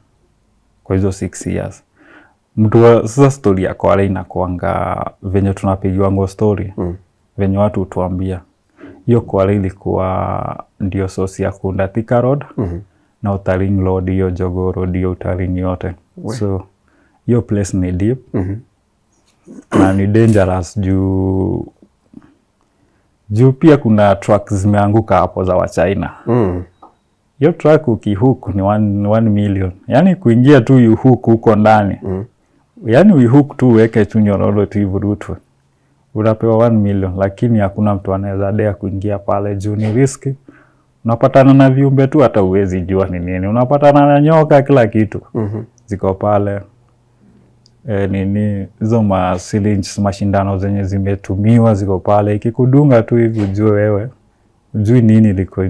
kwa hizo 6 years. Sasa story ya Kware inakuanga venye tunapigiwa ngo story. Venye watu utuambia. Hiyo Kware ilikuwa ndio source ya kuunda Thika Road na Utaring Road, hiyo Jogoo Road, hiyo Utaring yote. So hiyo place ni deep na ni dangerous juu pia kuna trucks zimeanguka hapo za Wachina. Hiyo truck ukihook ni 1 million. Yani kuingia tu uhook huko ndani. Yani uhook tu weke tu nyororo tu ivurutwe. Unapewa 1 million, lakini hakuna mtu anaweza dare kuingia pale juu ni risky. Unapatana na viumbe tu hata uwezi jua ni nini. Unapatana na nyoka kila kitu. Ziko pale. Hizo mashindano zenye zimetumiwa ziko pale. Ikikudunga tu hivi ujue wewe. Ujui nini liko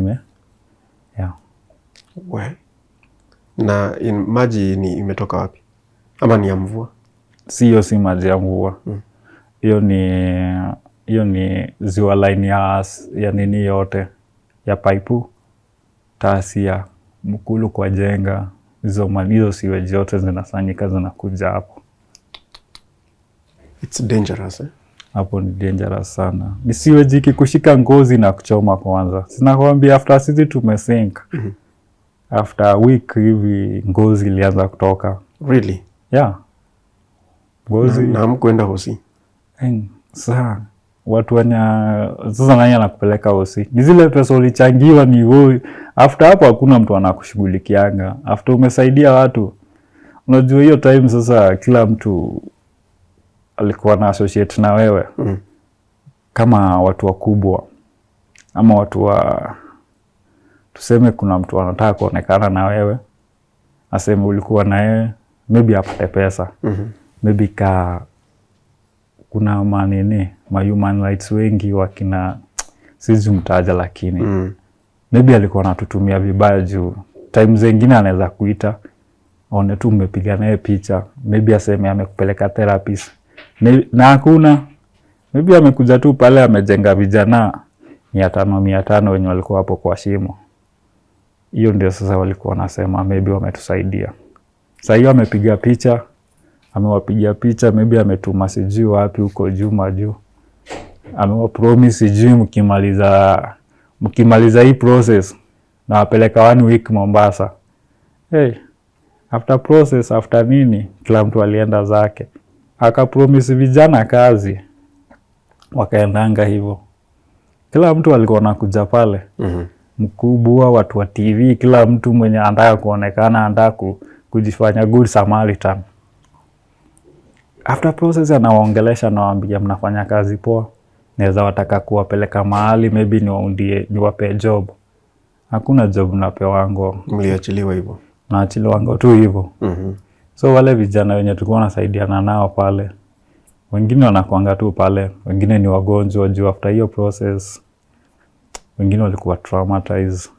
Na maji imetoka wapi? Ama ni ya mvua? Si maji ya mvua. Hiyo ni ziwa line ya nini yote ya paipu Tasia, Mkulu kwa Jenga, hizo siwe zote zinasanyika zinakuja hapo. It's dangerous, eh? Hapo ni dangerous sana. Ni sewage ikikushika ngozi na kuchoma kwanza. Sinakwambia after sisi tumesink. After a week hivi ngozi ilianza kutoka. Really? Yeah. Ngozi na hamkuenda hosi. Sasa watu sasa nani anakupeleka hosi? Ni zile pesa ulichangiwa ni wewe. After hapo hakuna mtu anakushughulikianga. After umesaidia watu. Unajua hiyo time sasa kila mtu alikuwa na associate na wewe. Kama watu wakubwa ama watu wa tuseme kuna mtu anataka kuonekana na wewe, aseme ulikuwa na yeye, maybe apate pesa. Maybe kuna human rights wengi wakina sisi mtaja lakini maybe alikuwa anatutumia vibaya juu time zingine anaweza kuita aone tu umepiga naye picha, maybe aseme amekupeleka therapist. Na hakuna, maybe amekuja tu pale amejenga vijana 500 wenye walikuwa hapo kwa shimo. Hiyo ndio sasa walikuwa wanasema maybe wametusaidia. Sasa hiyo amepiga picha, amewapigia picha, maybe ametuma sijui wapi huko juu. Amewapromise sijui mkimaliza hii process na wapeleka 1 week Mombasa. After process, after nini, kila mtu alienda zake. Akapromise vijana kazi. Wakaendanga hivyo. Kila mtu alikuwa anakuja pale. Mkubwa, watu wa TV, kila mtu mwenye anataka kuonekana, anataka kujifanya good Samaritan. After process anawaongelesha na waambia mnafanya kazi poa. Naweza wataka kuwapeleka mahali, maybe niwape job. Hakuna job napewango. Mliachiliwa hivyo. Naachiliwango tu hivyo. So wale vijana wenye tulikuwa nasaidiana nao pale, wengine wanakuanga tu pale, wengine ni wagonjwa juu after hiyo process, wengine walikuwa traumatized.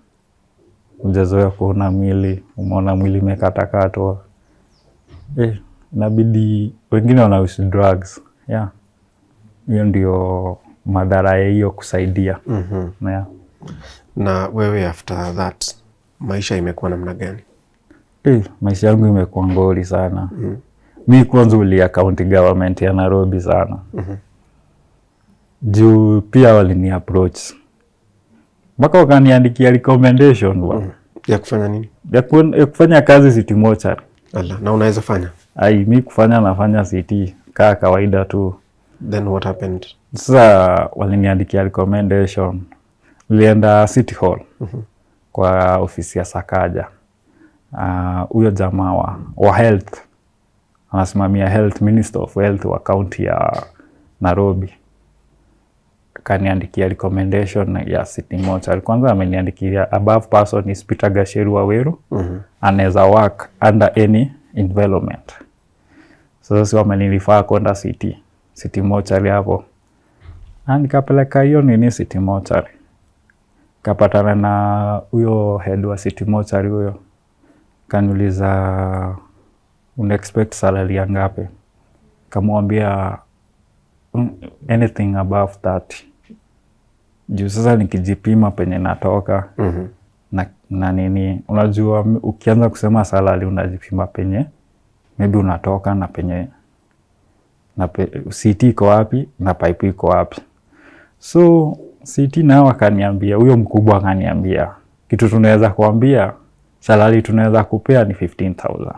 Hujazoea kuona mwili, umeona mwili imekatakatwa. Inabidi wengine wanausi drugs. Yeah. Hiyo ndio madhara ya hiyo kusaidia. Yeah. Na wewe after that, maisha imekuwa namna gani? Maisha yangu imekuwa ngori sana. Mi kwanza ulia county government ya Nairobi sana. Juu pia walini approach. Mpaka wakaniandikia recommendation. Ya kufanya nini? Ya kufanya kazi city mortuary. Na unaweza fanya? Mi nafanya city kaa kawaida tu. Then what happened? Sasa waliniandikia recommendation. Nilienda City Hall kwa ofisi ya Sakaja. Huyo jamaa wa health, anasimamia health, Minister of Health wa county ya Nairobi. Kaniandikia recommendation ya city mortuary. Kwanza ameniandikia above person is Peter Gacheru wa Weru. Anaweza work under any environment. Sasa wamenilifaa kwenda city mortuary hapo. Nikapeleka hiyo city mortuary. Kapatana na huyo head wa city mortuary huyo. Kaniuliza unexpect salary ya ngapi? Kamwambia anything above 30. Juu sasa nikijipima penye natoka na nini, unajua ukianza kusema salary unajipima penye maybe unatoka na penye CT iko wapi na pipe iko wapi. So CT nao akaniambia, huyo mkubwa akaniambia kitu tunaweza kuambia salary tunaweza kupea ni 15,000.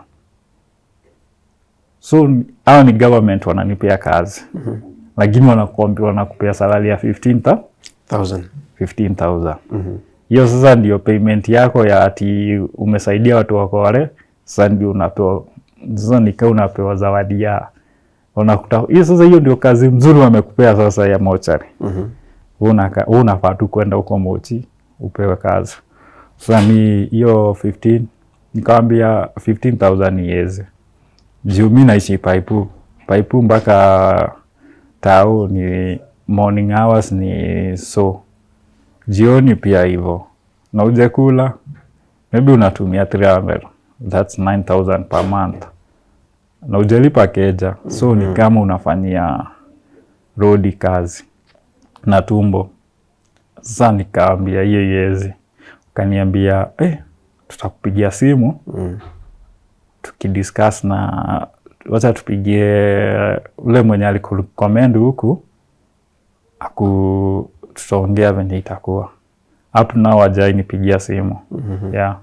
So hao ni government wananipea kazi. Lakini wanakuambia wanakupea salary ya 15,000. Hiyo sasa ndio payment yako ya ati umesaidia watu wako wale. Sasa ndio unapewa, sasa nikaa unapewa zawadi ya hiyo sasa. Hiyo ndio kazi mzuri wamekupea sasa ya mochari. Unafaa tu kwenda huko mochi upewe kazi. Sasa mi hiyo 15 nikamwambia 15,000 niweze. Juu mi naishi paipu mpaka tao ni morning hours ni so jioni pia hivyo. Na uje kula maybe unatumia 300, that's 9,000 per month. Na ujelipa keja, so ni kama unafanyia rodi kazi na tumbo. Sasa nikaambia hiyo yezi Kaniambia tutakupigia simu tukidiscuss na wacha tupigie ule mwenye alikurecommend huku tutaongea venye itakuwa. Hapo nao hajanipigia simu. Yeah.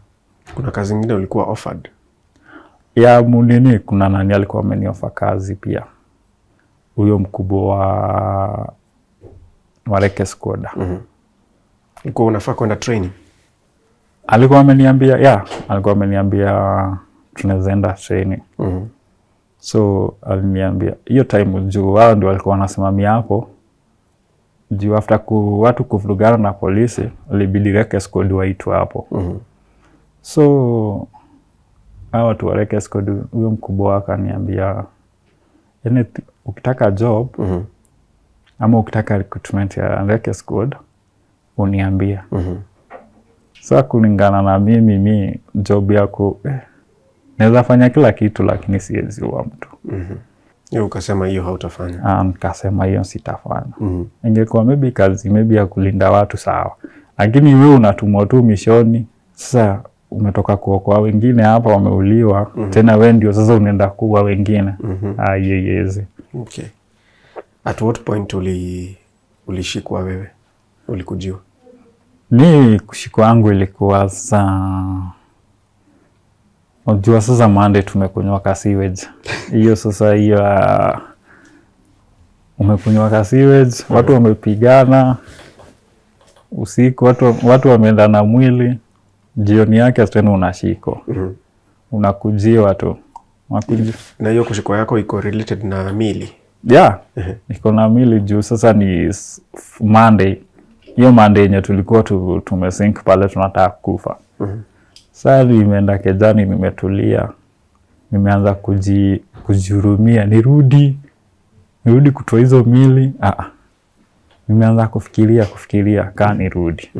Kuna kazi nyingine ulikuwa offered? Ya munini kuna nani alikuwa ameniofa kazi pia. Huyo mkubwa wa Reke Squad. Ulikuwa unafaa kwenda training? Alikuwa ameniambia, alikuwa ameniambia tunaweza enda training. So aliniambia hiyo time juu wao ndio walikuwa wanasimamia hapo. Juu after watu kuvurugana na polisi, ilibidi Reke Squad waitwe hapo. So hao watu wa Reke Squad, huyo mkubwa akaniambia ukitaka job ama ukitaka recruitment ya Reke Squad uniambia. Sasa kulingana na mimi job yako naweza fanya kila kitu lakini siwezi uwa mtu. Yeye ukasema hiyo hautafanya? Nikasema hiyo sitafanya. Ingekuwa maybe kazi ya kulinda watu sawa. Lakini wewe unatumwa tu mishoni. Sasa umetoka kuokoa wengine hapa wameuliwa. Tena wewe ndio sasa unaenda kuua wengine. Yeyezi. Okay. At what point ulishikwa wewe? Ulikujiwa? Ni kushikwa yangu ilikuwa unajua sasa Monday tumekunywa ka sewage. Hiyo sasa hiyo umekunywa ka sewage, watu wamepigana usiku, watu wameenda na mwili, jioni yake tena unashikwa. Unakujiwa tu. Na hiyo kushikwa yako iko related na mili? Yeah. Iko na mili juu sasa ni Monday. Hiyo Monday yenye tulikuwa tumesink pale tunataka kufa. Sasa nimeenda kejani, nimetulia. Nimeanza kujihurumia. Nirudi kutoa hizo mili. Nimeanza kufikiria kaa nirudi.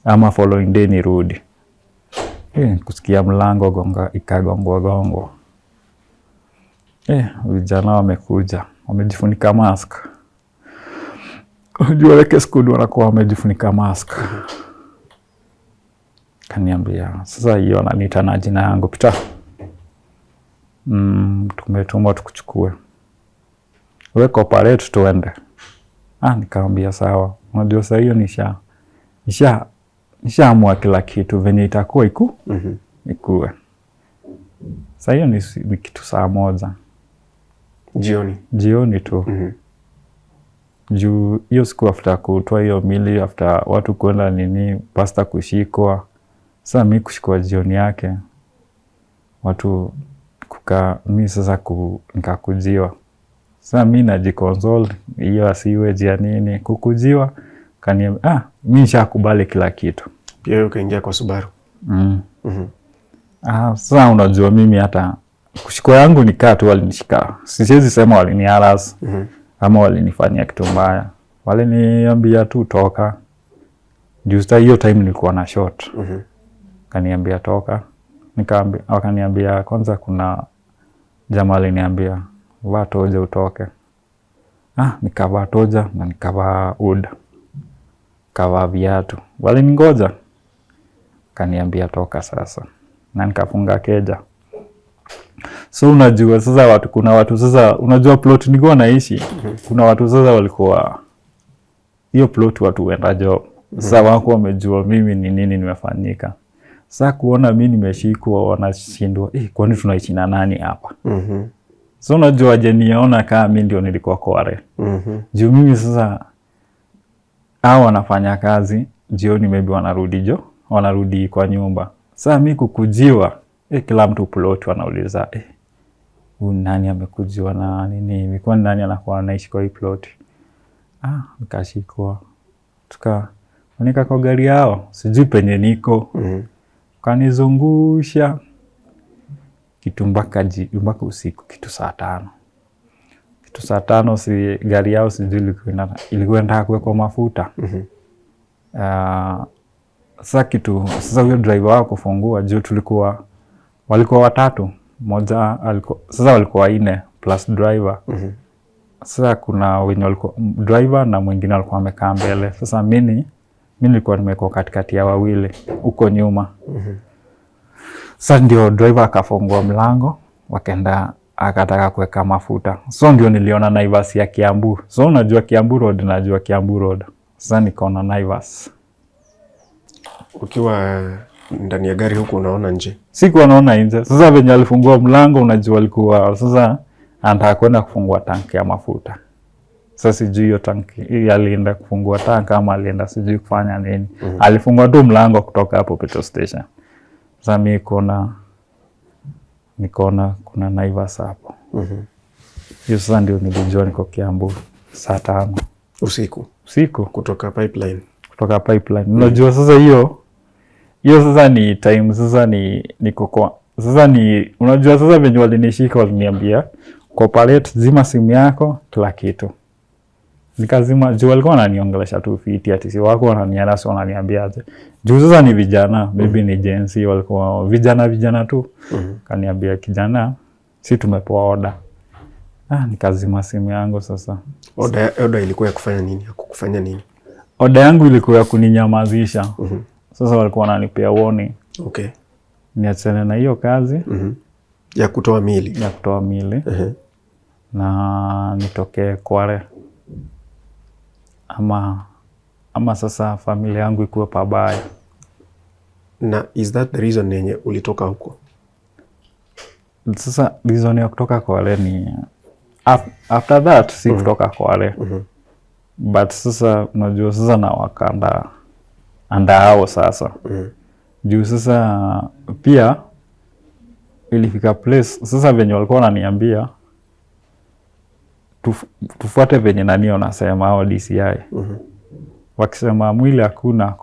Ama following day nirudi. Kusikia mlango ikagongwa. Vijana wamekuja. Wamejifunika mask. Unajua Reke Squad wanakuwa wamejifunika mask. Kaniambia sasa hiyo ananiita na jina yangu, pita. Tumetumwa tukuchukue. Wewe cooperate tuende. Nikamwambia sawa. Unajua sasa hiyo nishaamua kila kitu venye itakuwa ikuwe. Sasa hiyo ni kitu saa moja. Jioni tu. Juu hiyo siku after kutoa hiyo mili, after watu kwenda pasta kushikwa. Sasa mimi kushikwa jioni yake. Watu mimi sasa nikakujiwa. Sasa mimi najikonsole hiyo asiwe ya nini kukujiwa. Kaniambia mimi nishakubali kila kitu. Pia wewe ukaingia kwa Subaru. Sasa unajua mimi hata kushikwa yangu nikaa tu walinishika. Siwezi sema waliniharas ama walinifanyia kitu mbaya. Waliniambia tu toka. Justa hiyo time nilikuwa na shot. Kaniambia toka. Wakaniambia kwanza kuna jamaa aliniambia vaa toja utoke. Nikavaa toja na nikavaa uda. Kavaa viatu. Waliningoja. Kaniambia toka sasa. Na nikafunga keja. So unajua sasa kuna watu sasa unajua plot nilikuwa naishi. Kuna watu sasa walikuwa hiyo plot watu wenda job. Sasa wako wamejua mimi ni nini nimefanyika. Sasa kuona mimi nimeshikwa wanashindwa kwani tunaishi na nani hapa? So unajua niona kama mimi ndio nilikuwa Kware. Juu mimi sasa hao wanafanya kazi, jioni maybe wanarudi kwa nyumba. Sasa mimi kukujiwa, kila mtu plot wanauliza, nani amekujiwa na nini? Ilikuwa nani anakuwa anaishi kwa hii plot? Nikashikwa. Nika kwa gari yao, sijui penye niko. Kanizungusha kitu mpaka usiku kitu saa 5. Kitu saa 5 si gari yao sijui ilikuwa inataka kuwekwa mafuta. Sasa huyo driver wao kufungua juu walikuwa watatu. Sasa walikuwa 4 plus driver. Sasa kuna wenye walikuwa driver na mwingine alikuwa amekaa mbele. Sasa mimi Mimi nilikuwa nimekuwa katikati ya wawili huko nyuma. Sasa ndio driver akafungua mlango, wakaenda akataka kuweka mafuta. So ndio niliona Naivas ya Kiambu. So unajua Kiambu Road, najua Kiambu Road. Sasa nikaona Naivas. Ukiwa ndani ya gari huko unaona nje? Sikuwa naona nje. Sasa venye alifungua mlango, unajua alikuwa sasa anataka kwenda kufungua tanki ya mafuta. Sasa sijui hiyo tanki alienda kufungua tanki ama alienda sijui kufanya nini. Alifungua tu mlango kutoka hapo petrol station. Sasa mimi nikaona kuna Naivas hapo. Hiyo sasa ndio nilijua niko Kiambu saa 5 usiku kutoka pipeline. Unajua sasa hiyo sasa ni time, sasa niko kwa sasa unajua sasa venye walinishika, waliniambia cooperate, zima simu yako, kila kitu. Nikazima, juu walikuwa wananiongelesha tu fiti, ati si wako wananiana, so wananiambia aje. Juu sasa ni vijana, maybe ni Gen Z, walikuwa vijana tu. Kaniambia kijana, si tumepewa order. Nikazima simu yangu sasa. Order ilikuwa ya kufanya nini? Ya kukufanya nini? Order yangu ilikuwa ya kuninyamazisha. Sasa walikuwa wananipea warning. Okay. Niachane na hiyo kazi. Ya kutoa mili. Na nitokee Kware. Ama sasa familia yangu ikuwe pabaya. Na is that the reason yenye ulitoka huko? Sasa reason ya kutoka Kware ni after that si kutoka Kware. But sasa unajua sasa na wakanda hao sasa. Juu sasa pia ilifika place sasa venye walikuwa wananiambia tufuate venye nani wanasema au DCI. Wakisema mwili hakuna.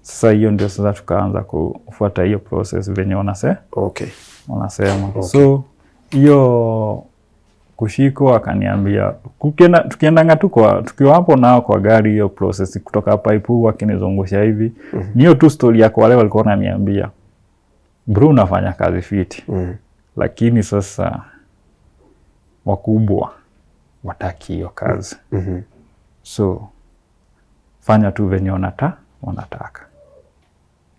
Sasa hiyo ndio sasa tukaanza kufuata hiyo process venye wanasema. Okay. Wanasema. Okay. So hiyo kushiko akaniambia tukiendanga tu tukiwa hapo nao kwa gari, hiyo process kutoka pipe wakinizungusha hivi. Niyo tu story yako wale walikuwa wananiambia, bro unafanya kazi fiti. Lakini sasa wakubwa wataki hiyo kazi. So fanya tu venye wanataka.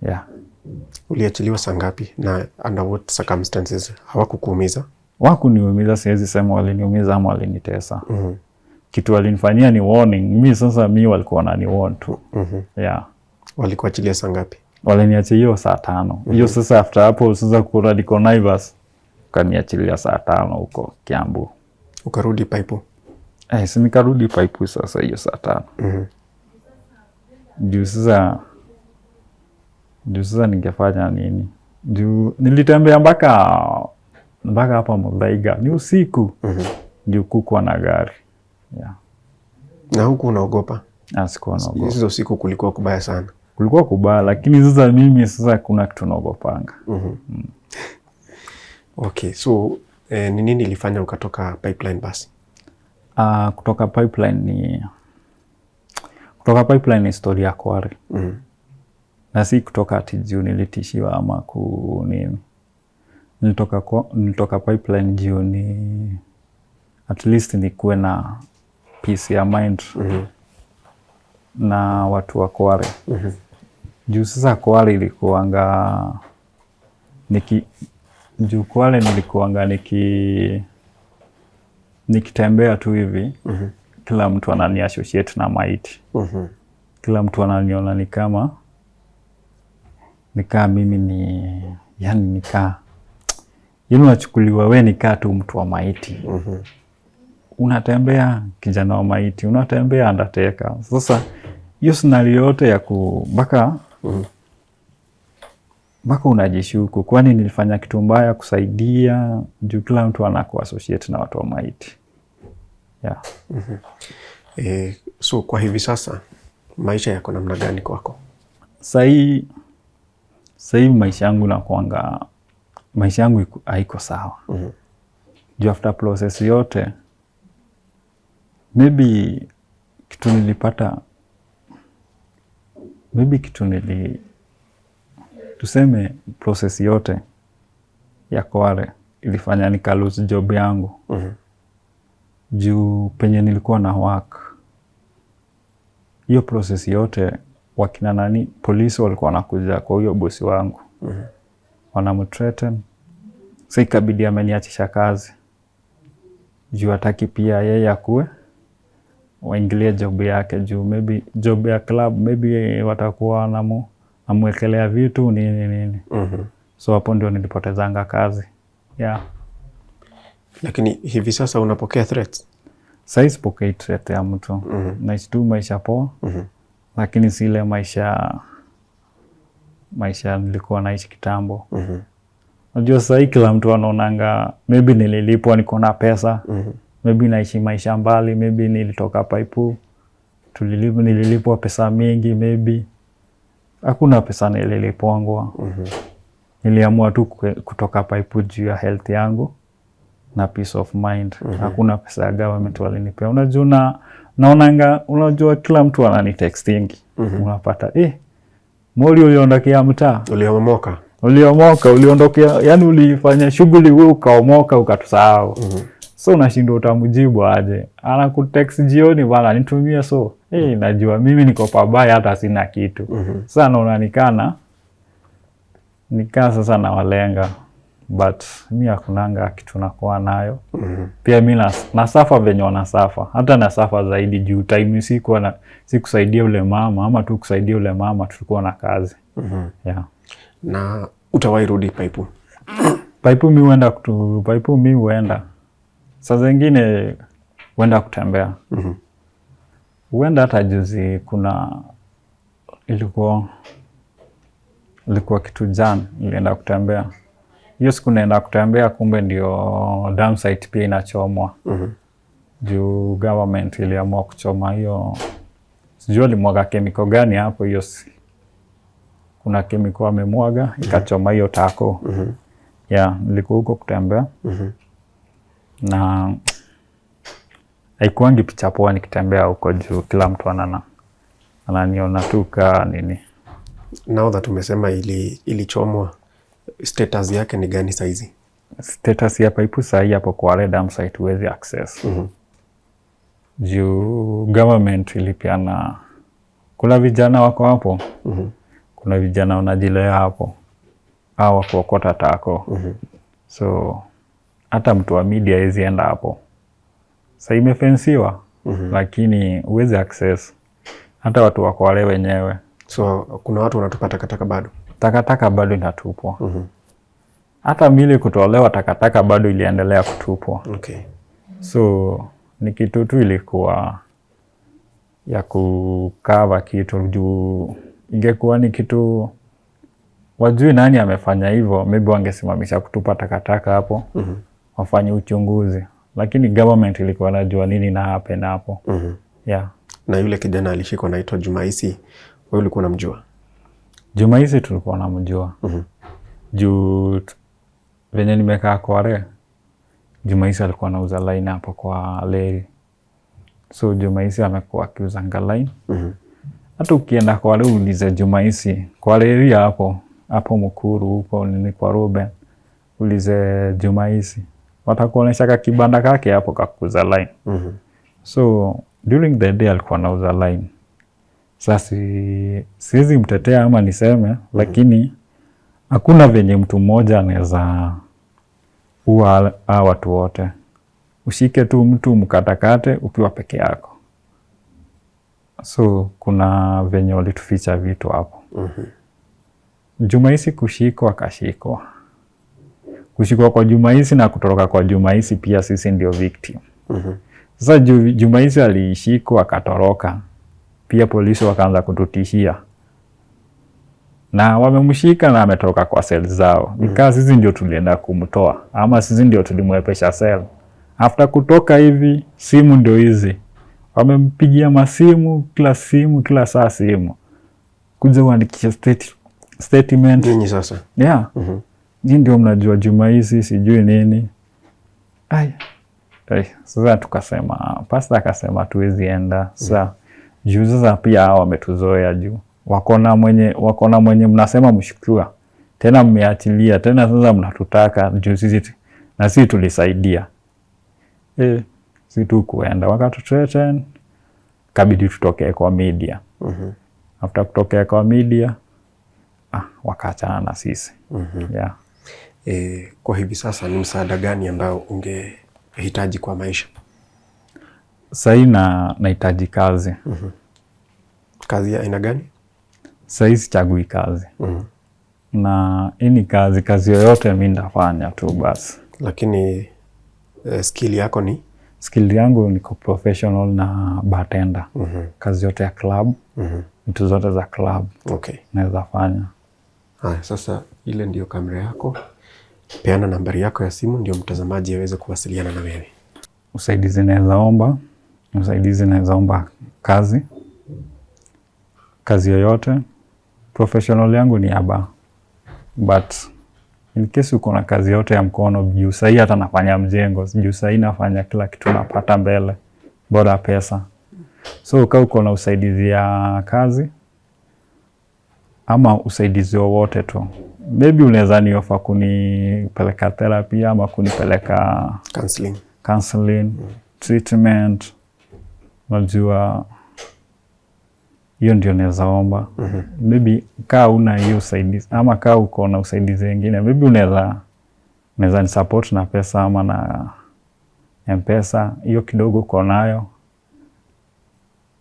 Yeah. Uliachiliwa saa ngapi na under what circumstances? Hawakukuumiza? Wakuniumiza, siwezi sema waliniumiza ama walinitesa. Kitu walinifanyia ni warning. Mimi sasa walikuwa wanani warn tu. Yeah. Walikuachilia saa ngapi? Waliniachia hiyo saa 5. Hiyo sasa after hapo sasa kuna niko Naivas, kaniachilia saa 5 huko Kiambu. Ukarudi pipe? Si nikarudi pipe sasa hiyo saa 5. Juu sasa ningefanya nini? Juu nilitembea mpaka hapa Muthaiga, ni usiku. Juu kukuwa na gari. Yeah. Na huku unaogopa? Sikuwa naogopa. Hizo siku kulikuwa kubaya sana? Kulikuwa kubaya, lakini sasa mimi sasa kuna kitu naogopanga. Okay, so ni nini ilifanya ukatoka pipeline basi? Kutoka pipeline ni story ya Kware. Na si kutoka ati juu nilitishiwa ama nini. Nilitoka pipeline juu ni at least nikuwe na peace ya mind na watu wa Kware. Juu sasa Kware ilikuanga Kware nilikuanga nikitembea tu hivi. Kila mtu anani associate na maiti. Kila mtu ananiona ni kama mimi unachukuliwa we nikaa tu mtu wa maiti. Unatembea kijana wa maiti, unatembea undertaker. Sasa hiyo scenario yote ya mpaka unajishuku, kwani nilifanya kitu mbaya kusaidia? Juu kila mtu anaku associate na watu wa maiti. Yeah. So kwa hivi sasa maisha yako namna gani kwako? Sahii maisha yangu haiko sawa. Juu after process yote, maybe tuseme process yote ya Kware ilifanya nika lose job yangu. Juu penye nilikuwa na work hiyo process yote wakina nani polisi walikuwa wanakuja kwa huyo bosi wangu. Wanamthreaten. Sasa ikabidi ameniachisha kazi. Juu hataki pia yeye akue waingilie job yake juu maybe job ya club maybe watakuwa amwekelea vitu nini. So hapo ndio nilipotezanga kazi. Yeah. Lakini hivi sasa unapokea threats? Sasa sipokei threat ya mtu. Naishi tu maisha poa. Lakini si ile maisha nilikuwa naishi kitambo. Unajua sasa kila mtu anaonanga maybe nililipwa niko na pesa. Maybe naishi maisha mbali, maybe nilitoka Paipu. Nililipwa pesa mingi maybe. Hakuna pesa nililipwangwa. Niliamua tu kutoka Paipu juu ya health yangu na peace of mind. Hakuna pesa ya government walinipea. Unajua naonanga, unajua kila mtu ananitexting. Unapata Moli uliondokea mtaa. Uliondokea, yani ulifanya shughuli wewe ukaomoka ukatusahau. So unashindwa utamjibu aje. Anakutext jioni bana nitumie so. Najua mimi niko pabaya hata sina kitu. Sasa naona nikaa sasa na walenga. But mimi hakunanga kitu nakuwa nayo. Pia mimi nasafa venye wanasafa. Hata nasafa zaidi juu time si kusaidia ule mama ama tu kusaidia ule mama tulikuwa na kazi. Yeah. Na utawahi rudi Paipu? Paipu mimi huenda. Saa zingine huenda kutembea. Huenda hata juzi ilikuwa kitu jana nilienda kutembea. Hiyo siku naenda kutembea kumbe ndio Dumpsite pia inachomwa. Juu government iliamua kuchoma hiyo. Sijui alimwaga kemiko gani hapo hiyo. Kuna kemiko amemwaga ikachoma hiyo tako. Yeah, nilikuwa huko kutembea. Na haikuangi picha poa nikitembea huko juu kila mtu ananiona tu kaa nini. Now that umesema ilichomwa, status yake ni gani saizi? Status ya Paipu sahi hapo Kware Dumpsite huwezi access. Juu government ilipeana, kuna vijana wako hapo. Kuna vijana wanajilea hapo au kuokota tako. So hata mtu wa media hawezi enda hapo. Sasa imefensiwa. Lakini huwezi access. Hata watu wa Kware wenyewe. So kuna watu wanatupa takataka bado? Takataka bado inatupwa. Hata mili kutolewa takataka bado iliendelea kutupwa. Okay. So ni kitu tu ilikuwa ya kukava kitu juu ingekuwa ni kitu wajui nani amefanya hivyo, maybe wangesimamisha kutupa takataka hapo. Wafanye uchunguzi. Lakini government ilikuwa najua nini na happen hapo. Yeah. Na yule kijana alishikwa anaitwa Jumaisi, wewe ulikuwa unamjua? Jumaisi tulikuwa namjua. Juu venye nimekaa Kware, Jumaisi alikuwa anauza line hapo kwa Leri. So Jumaisi amekuwa akiuzanga line. Hata ukienda Kware ulize Jumaisi, kwa Leri hapo Mukuru huko nini kwa Ruben, ulize Jumaisi. Watakuonesha kibanda kake hapo kakuuza line. So during the day alikuwa anauza line. Sasa siwezi mtetea ama niseme, lakini hakuna venye mtu mmoja anaweza huwa watu wote. Ushike tu mtu mkatakate ukiwa peke yako. So kuna venye walituficha vitu hapo. Jumaisi kushikwa akashikwa. Kushikwa kwa Jumaisi na kutoroka kwa Jumaisi pia sisi ndio victim. Sasa Jumaisi alishikwa akatoroka. Pia polisi wakaanza kututishia. Na wamemshika na ametoka kwa cell zao. Nikaa sisi ndio tulienda kumtoa. Ama sisi ndio tulimwepesha cell. After kutoka hivi, simu ndio hizi. Wamempigia masimu, kila saa simu. Kuja uandikisha statement. Nini sasa? Yeah. Nyinyi ndio mnajua Jumaisi, sijui nini. Sasa tukasema, pastor akasema tuwezi enda. Sasa juu sasa pia hao wametuzoea juu. Wakona mwenye mnasema mshukiwa. Tena mmeachilia, tena sasa mnatutaka juu sisi na sisi tulisaidia. Si tu kuenda wakatuthreaten. kabidi tutokee kwa media. After kutokea kwa media, wakaachana na sisi. Yeah. Kwa hivi sasa ni msaada gani ambao ungehitaji kwa maisha? Sahii nahitaji kazi. Kazi ya aina gani? Sahii sichagui kazi. Na ini kazi yoyote mimi ndafanya tu basi. Lakini skill yako ni? Skill yangu niko professional na bartender. Kazi yote ya club, vitu zote za club. Okay. Naweza fanya. Sasa ile ndio kamera yako. Peana nambari yako ya simu ndio mtazamaji aweze kuwasiliana na wewe. Usaidizi naweza omba kazi yoyote. Professional yangu ni aba. But in case uko na kazi yote ya mkono, juu sahii hata nafanya mjengo, juu sahii nafanya kila kitu napata mbele, bora pesa. So kama uko na usaidizi ya kazi ama usaidizi wowote tu, maybe unaweza niofa kunipeleka therapy ama kunipeleka counseling, treatment. Unajua hiyo ndio naweza omba. Maybe kaa una hiyo usaidizi ama kaa uko na usaidizi wengine, maybe unaweza ni support na pesa ama na M-Pesa, hiyo kidogo uko nayo.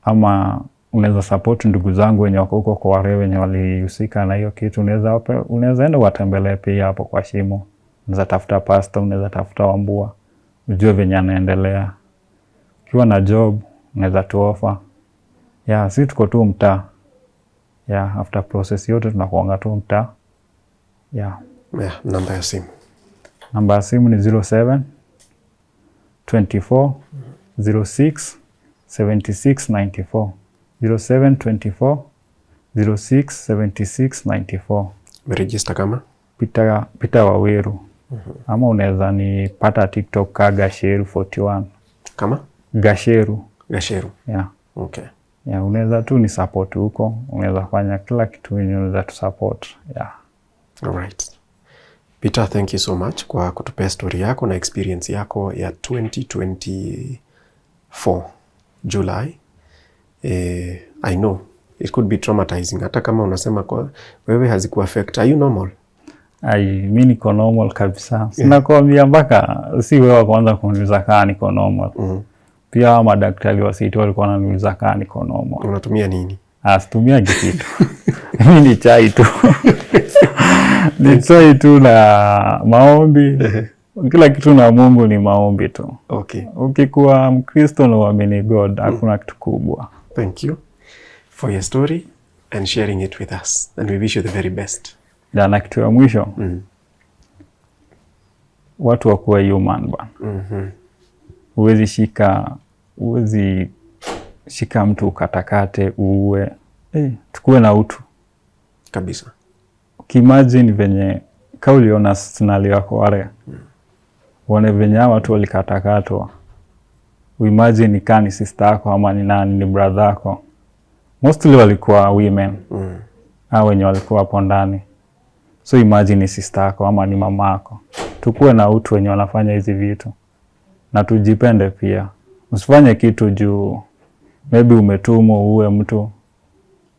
Ama unaweza support ndugu zangu wenye wako huko kwa Kware wenye walihusika na hiyo kitu. Unaweza enda watembelee pia hapo kwa Shimo. Unaweza tafuta pasta, unaweza tafuta Wambua, ujue venye anaendelea. Ukiwa na job unaweza tu offer. Yeah, si tuko tu mtaa. Yeah, after process yote tunakuanga tu mtaa. Yeah. Namba ya simu? Namba ya simu ni 07 24 06 76 94. 07 24 06 76 94. Register kama? Peter Waweru. Ama unaweza nipata TikTok ka Gacheru 41. Kama? Gacheru. Yeah. Okay. Yeah, unaweza tu ni support huko. Unaweza fanya kila kitu yenye unaweza tu support. Yeah. Alright. Peter, thank you so much kwa kutupea story yako na experience yako ya 2024 July. I know it could be traumatizing. Hata kama unasema kwa wewe hazikuwa affect. Are you normal? Mimi niko normal kabisa. Sina kuambia mpaka si wewe kwanza kuniuliza kama niko normal. Pia madaktari wa City walikuwa wananiuliza kama niko normal. Unatumia nini? Situmia kitu. Mimi ni chai tu. Ni chai tu na maombi. Kila kitu na Mungu ni maombi tu. Okay. Ukikuwa Mkristo na uamini God, hakuna kitu kubwa. Thank you for your story and sharing it with us. And we wish you the very best. Na kitu ya mwisho, watu wakuwa human bwana. Huwezi shika mtu ukatakate uwe. Tukue na utu. Kabisa. Ukimagine venye kauliona scenario ya Kware. Uone venye watu walikatakatwa. Uimagine ni kani sister yako ama ni nani, ni brother yako. Mostly walikuwa women. Hao wenye walikuwa hapo ndani. So imagine ni sister yako ama ni mama yako. Tukue na utu wenye wanafanya hizi vitu. Na tujipende pia. Usifanye kitu juu maybe umetumwa uwe mtu.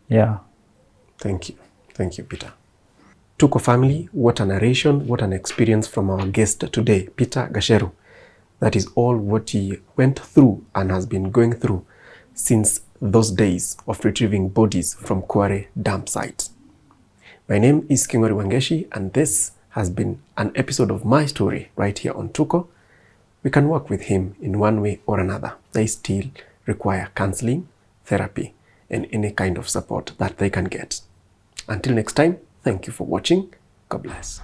Yeah. Thank you, Peter. Tuko family, what a narration, what an experience from our guest today, Peter Gacheru. That is all what he went through and has been going through since those days of retrieving bodies from Kware Dumpsite. My name is Kingori Wangeshi, and this has been an episode of my story right here on Tuko. We can work with him in one way or another. They still require counseling, therapy, and any kind of support that they can get. Until next time, thank you for watching. God bless.